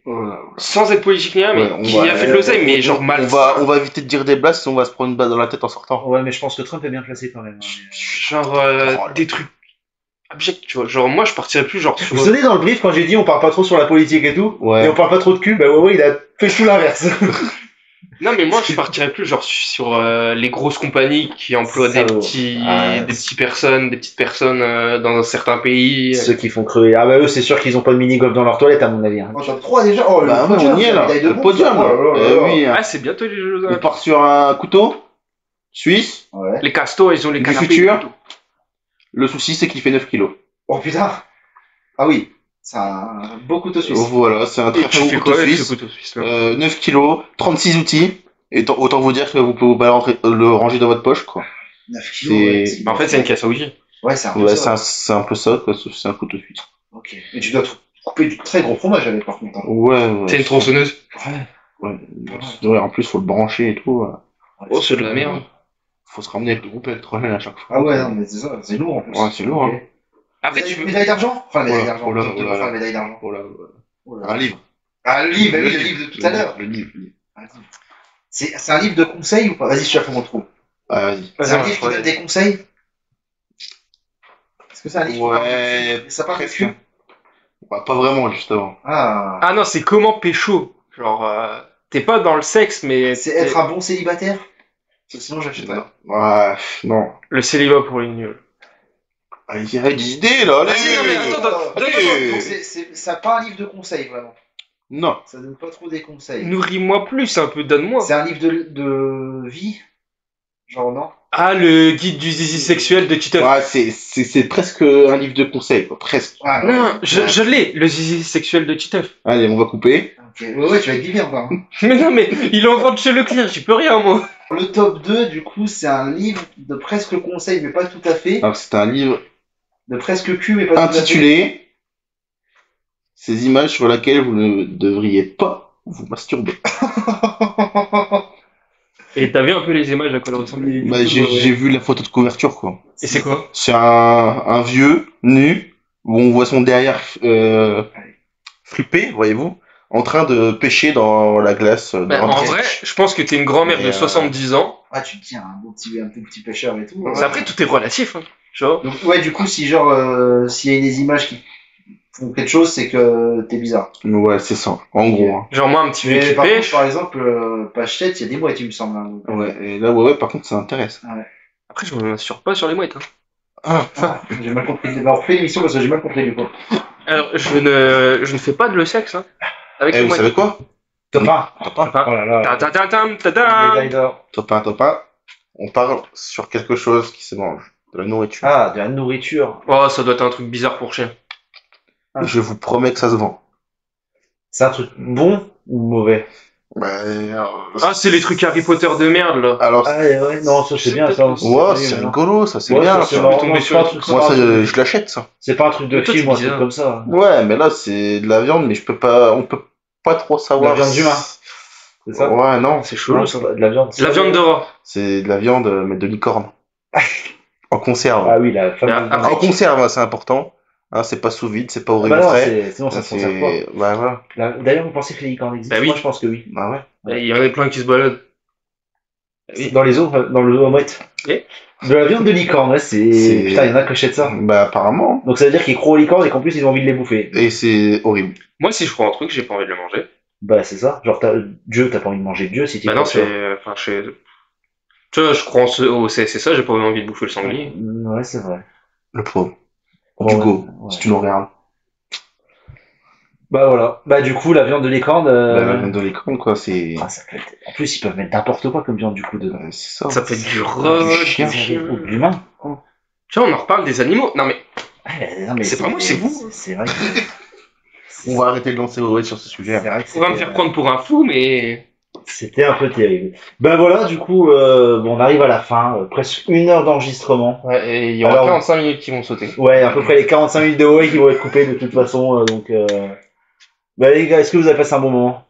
sans être politique ni rien, mais Ouais, on qui va- a fait de l'oseille, mais genre mal. On va éviter de dire des blagues, sinon on va se prendre une balle dans la tête en sortant. Ouais, mais je pense que Trump est bien placé quand même. hein. Genre des trucs abjects, tu vois. Genre moi, je partirais plus genre sur. Vous vous souvenez dans le brief quand j'ai dit on parle pas trop sur la politique et tout, Ouais. et on parle pas trop de cul, bah ouais, il a fait tout l'inverse. Non, mais moi, je partirais plus genre sur les grosses compagnies qui emploient des Salaud. petits, Ah, des petites personnes dans certains pays. Ceux qui font crever. Ah bah eux, c'est sûr qu'ils ont pas de mini-golf dans leur toilette, à mon avis. Hein. Top 3 déjà. Oh, Bah ouais, on y est là. Le podium. Oui, hein. Ah, c'est bientôt les Jeux On Olympiques. part sur un couteau suisse. Ouais. Les castors, ils ont les Du canapés. futur. Le souci, c'est qu'il fait 9 kilos. Oh putain. Ah oui. C'est un beau couteau suisse. Voilà, c'est un Et très tu bon fais couteau quoi avec ce suisse. couteau suisse là 9 kilos, 36 outils. Et autant vous dire que vous pouvez pas le ranger dans votre poche, quoi. 9 kilos, ouais, C'est- En fait, c'est une caisse à outil. Ouais, c'est un peu Ouais, ça. c'est un peu ça, quoi, sauf que c'est un couteau suisse. Ok. Mais tu dois couper du très gros fromage avec, par contre. Hein. Ouais. C'est une tronçonneuse. Ouais. Ouais, en plus, faut le brancher et tout. Oh, c'est de la merde. Faut se ramener avec le groupe électrogène à chaque fois. Ah ouais, non, mais c'est ça, c'est lourd en plus. Ouais, c'est lourd, Ok. hein. Après, tu veux. Médaille d'argent. Enfin, médaille Oh là, d'argent. oh là, Top oh de là, enfin, là. médaille d'argent. Oh là, Oh là un là. livre. Un livre, bah oui, le livre de tout à l'heure. Le livre. Un livre. C'est un livre de conseils ou pas? Vas-y, je cherche mon trou. Ah, vas-y. C'est un livre qui donne des conseils? Est-ce que c'est un livre qui parle de Ouais, cul? Ça parle de presque. cul? Ouais, pas vraiment, justement. Ah. Ah non, c'est comment pécho. Genre, t'es pas dans le sexe, mais. C'est être un bon célibataire? Parce que sinon, j'achète pas. Ouais, non. Le célibat pour les nuls. Ah, il y a des idées, là, allez. Vas-y, non, mais attends, Allez. Donc, ça pas un livre de conseils, vraiment. Non. Ça donne pas trop des conseils. Nourris-moi plus un peu, donne-moi. C'est un livre de vie? Genre, non? Ah, le guide du zizi sexuel de Titeuf. Ouais, c'est presque un livre de conseils, quoi. Presque. Ah, Non, je l'ai, le zizi sexuel de Titeuf. Allez, on va couper. Ok. Ouais, tu vas être bien, encore. Hein. Mais non, mais il en vend chez Leclerc, j'y peux rien, moi. Le top 2, du coup, c'est un livre de presque conseils, mais pas tout à fait. Alors, c'est un livre De presque cul, mais pas tout à fait. intitulé Ces images sur lesquelles vous ne devriez pas vous masturber. Et t'as vu un peu les images à quoi elles ressemblent? Bah, j'ai vu la photo de couverture, quoi. Et c'est quoi? C'est un vieux, nu, où on voit son derrière flippé, voyez-vous, en train de pêcher dans la glace. Bah, en vrai, je pense que t'es une grand-mère de Mais, 70 ans. Ah, tu te tiens, un tout petit pêcheur et tout. Mais après, tout est relatif, hein. Tu vois? Donc, ouais, du coup, si genre, s'il y a des images qui font quelque chose, c'est que t'es bizarre. Ouais, c'est ça, en gros. Hein. Genre, moi, un petit vieux Mais qui par contre, pêche. par exemple, Pachette, il y a des mouettes, il me semble. Hein. Ouais, et là, ouais, par contre, ça intéresse. Après, je me m'assure pas sur les mouettes, hein. Ah, j'ai mal compris. On refait l'émission parce que j'ai mal compris du coup. Alors, je ne fais pas de le sexe, hein. Avec Eh, les vous mouettes. savez quoi Top 1. Top 1. Oh là là. Ta-ta-ta-tam, ta-ta. Médaille d'or. Top 1, top 1. On parle sur quelque chose qui se mange. De la nourriture. Ah, de la nourriture. Oh, ça doit être un truc bizarre pour chien. Ah. Je vous promets que ça se vend. C'est un truc bon ou mauvais? Bah, Ah, c'est les trucs Harry Potter de merde, là. alors, Ah ouais, non, ça c'est bien ça. ouais, c'est rigolo, ça, c'est Ouais, bien. ça, c'est ça. marrant. tomber Non, sur c'est pas le un truc- Moi, c'est ça, pas un truc- je l'achète, ça. C'est pas un truc de Mais toi, film, c'est un truc bizarre. comme ça. Ouais, mais là, c'est de la viande, mais je peux pas, on peut pas trop savoir. La viande d'humain. C'est ça? Ouais, non, C'est Non, chelou, c'est ça. pas de la viande. La viande de rat. c'est de la viande, mais de licorne. En conserve. Ah oui, la fameuse. Ah, En conserve, hein, c'est important. Hein, c'est pas sous vide, c'est pas au Ah rayon bah non, frais. sinon ça se conserve pas. Bah voilà. D'ailleurs, vous pensez que les licornes existent? Bah oui. Moi, je pense que oui. Bah ouais. Il y en a plein qui se baladent. Oui. Dans les eaux, dans le mouette. Et De la viande de licorne, ouais, C'est- Putain, il y en a qui achètent ça. Bah apparemment. Donc ça veut dire qu'ils croient aux licornes et qu'en plus ils ont envie de les bouffer. Et c'est horrible. Moi, si je prends un truc, j'ai pas envie de le manger. Bah c'est ça. Genre, Dieu, t'as pas envie de manger Dieu si tu Bah non, c'est. Enfin, tu vois, je crois au CSSA, j'ai pas envie de bouffer le sanglier. Ouais, c'est vrai. Le pauvre. Ouais, Hugo, ouais. si tu nous regardes. Bah voilà. Bah du coup, la viande de licorne. Bah, la viande de licorne, quoi, c'est. Ah, ça peut être... En plus, ils peuvent mettre n'importe quoi comme viande du coup dedans. C'est ça. Ça peut être du rat, Du du chien. chien. Ou de l'humain. Tu vois, on en reparle des animaux. Non, mais Ah, non, mais C'est pas moi, c'est vous. C'est vrai que. On va arrêter de lancer ouais, sur ce sujet. C'est vrai que on va me faire prendre pour un fou, mais. C'était un peu terrible. Ben voilà, du coup, bon, on arrive à la fin, presque 1 heure d'enregistrement. Ouais, et il y aura Alors- 45 minutes qui vont sauter. Ouais, à peu près les 45 minutes de OA qui vont être coupées de toute façon, donc... Bah les gars, est-ce que vous avez passé un bon moment?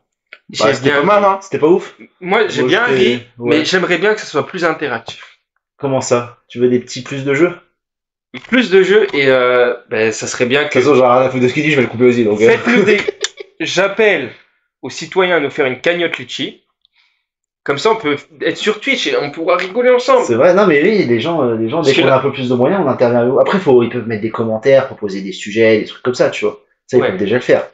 J'ai C'était bien pas mal, ri. hein. C'était pas ouf? Moi, j'ai Moi, bien j'étais- ri, ouais. mais j'aimerais bien que ça soit plus interactif. Comment ça? Tu veux des petits plus de jeux? Plus de jeux, et ben, ça serait bien De que. toute façon, j'ai rien à foutre de ce qu'il dit, je vais le couper aussi, donc... Faites-nous des. J'appelle aux citoyens à nous faire une cagnotte Litchi. Comme ça, on peut être sur Twitch et on pourra rigoler ensemble. C'est vrai, non mais oui, les gens dès Parce que qu'on a là- un peu plus de moyens, on intervient avec vous. Après, ils peuvent mettre des commentaires, proposer des sujets, des trucs comme ça, tu vois. Ça, ils Ouais. peuvent déjà le faire.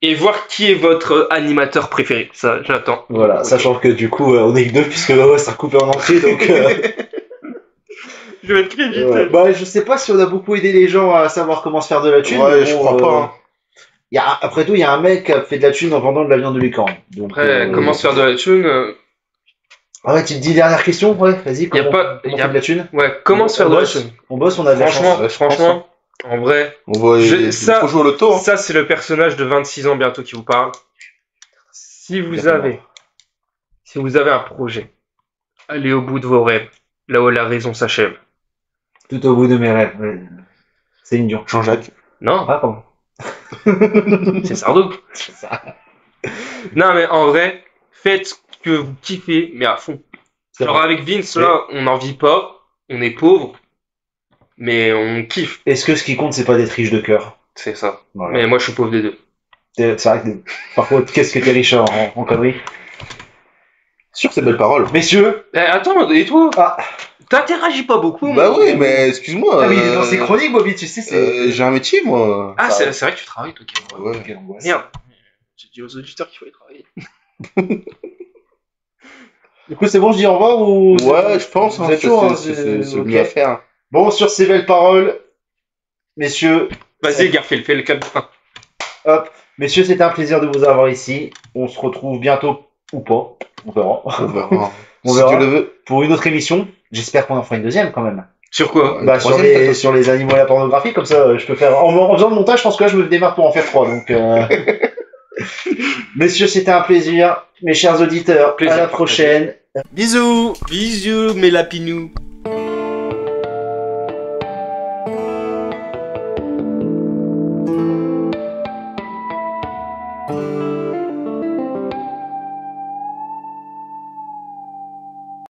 Et voir qui est votre animateur préféré. Ça, j'attends. Voilà, sachant que du coup, on est que 2 puisque ça sera coupé en entier, donc... Je vais être crédité. Ouais. Bah, je sais pas si on a beaucoup aidé les gens à savoir comment se faire de la thune. Ouais, mais je bon, crois pas. Hein. Après tout, il y a un mec qui a fait de la thune en vendant de la viande de licorne. Donc, Après, comment se faire de la thune Ah ouais, tu te dis dernière question, ouais, vas-y, comment, pas- comment y a- on fait de la thune? Ouais, comment se faire de la thune On bosse, on a de la Franchement, chance. franchement, en vrai, On va. Je- ça- Faut jouer au loto. Hein. ça c'est le personnage de 26 ans bientôt qui vous parle. Si vous D'accord. avez Si vous avez un projet, allez au bout de vos rêves, là où la raison s'achève. Tout au bout de mes rêves. Ouais. C'est Dion. Jean-Jacques. Non, Ah, pardon. c'est Sardou. Non, mais en vrai, faites ce que vous kiffez, mais à fond. C'est Genre vrai. avec Vince, là, on n'en vit pas, on est pauvre, mais on kiffe. Est-ce que ce qui compte, c'est pas d'être riche de cœur? C'est ça. Voilà. Mais moi, je suis pauvre des deux. C'est vrai que, par contre, qu'est-ce que t'es riche en conneries? Sur ces belles paroles. Messieurs, Eh, attends, et toi? Ah. T'interagis pas beaucoup. Bah moi. oui, mais excuse-moi. ah, mais il est dans ses chroniques, Bobby, tu sais, c'est. J'ai un métier, moi. Ah, c'est vrai que tu travailles, toi, Kevin. Ouais. Quelle angoisse. Merde. J'ai dit aux auditeurs qu'il fallait travailler. Du coup, c'est bon, je dis au revoir ou. Ouais, je pense. Vous Hein, êtes chaud, hein, c'est le ok. mieux à faire. Bon, sur ces belles paroles, messieurs, Vas-y, Garfield, fais le 4 messieurs, c'était un plaisir de vous avoir ici. On se retrouve bientôt ou pas, on verra. On verra. On Si verra. Dieu le veut. Pour une autre émission. J'espère qu'on en fera une deuxième quand même. Sur quoi? Une Bah, sur troisième, les, peut-être. sur les animaux et la pornographie, comme ça, je peux faire. En faisant le montage, je pense que là, je me démarre pour en faire 3. Donc, messieurs, c'était un plaisir. Mes chers auditeurs, Plaisir à la partagé. prochaine. Bisous, mes lapinous.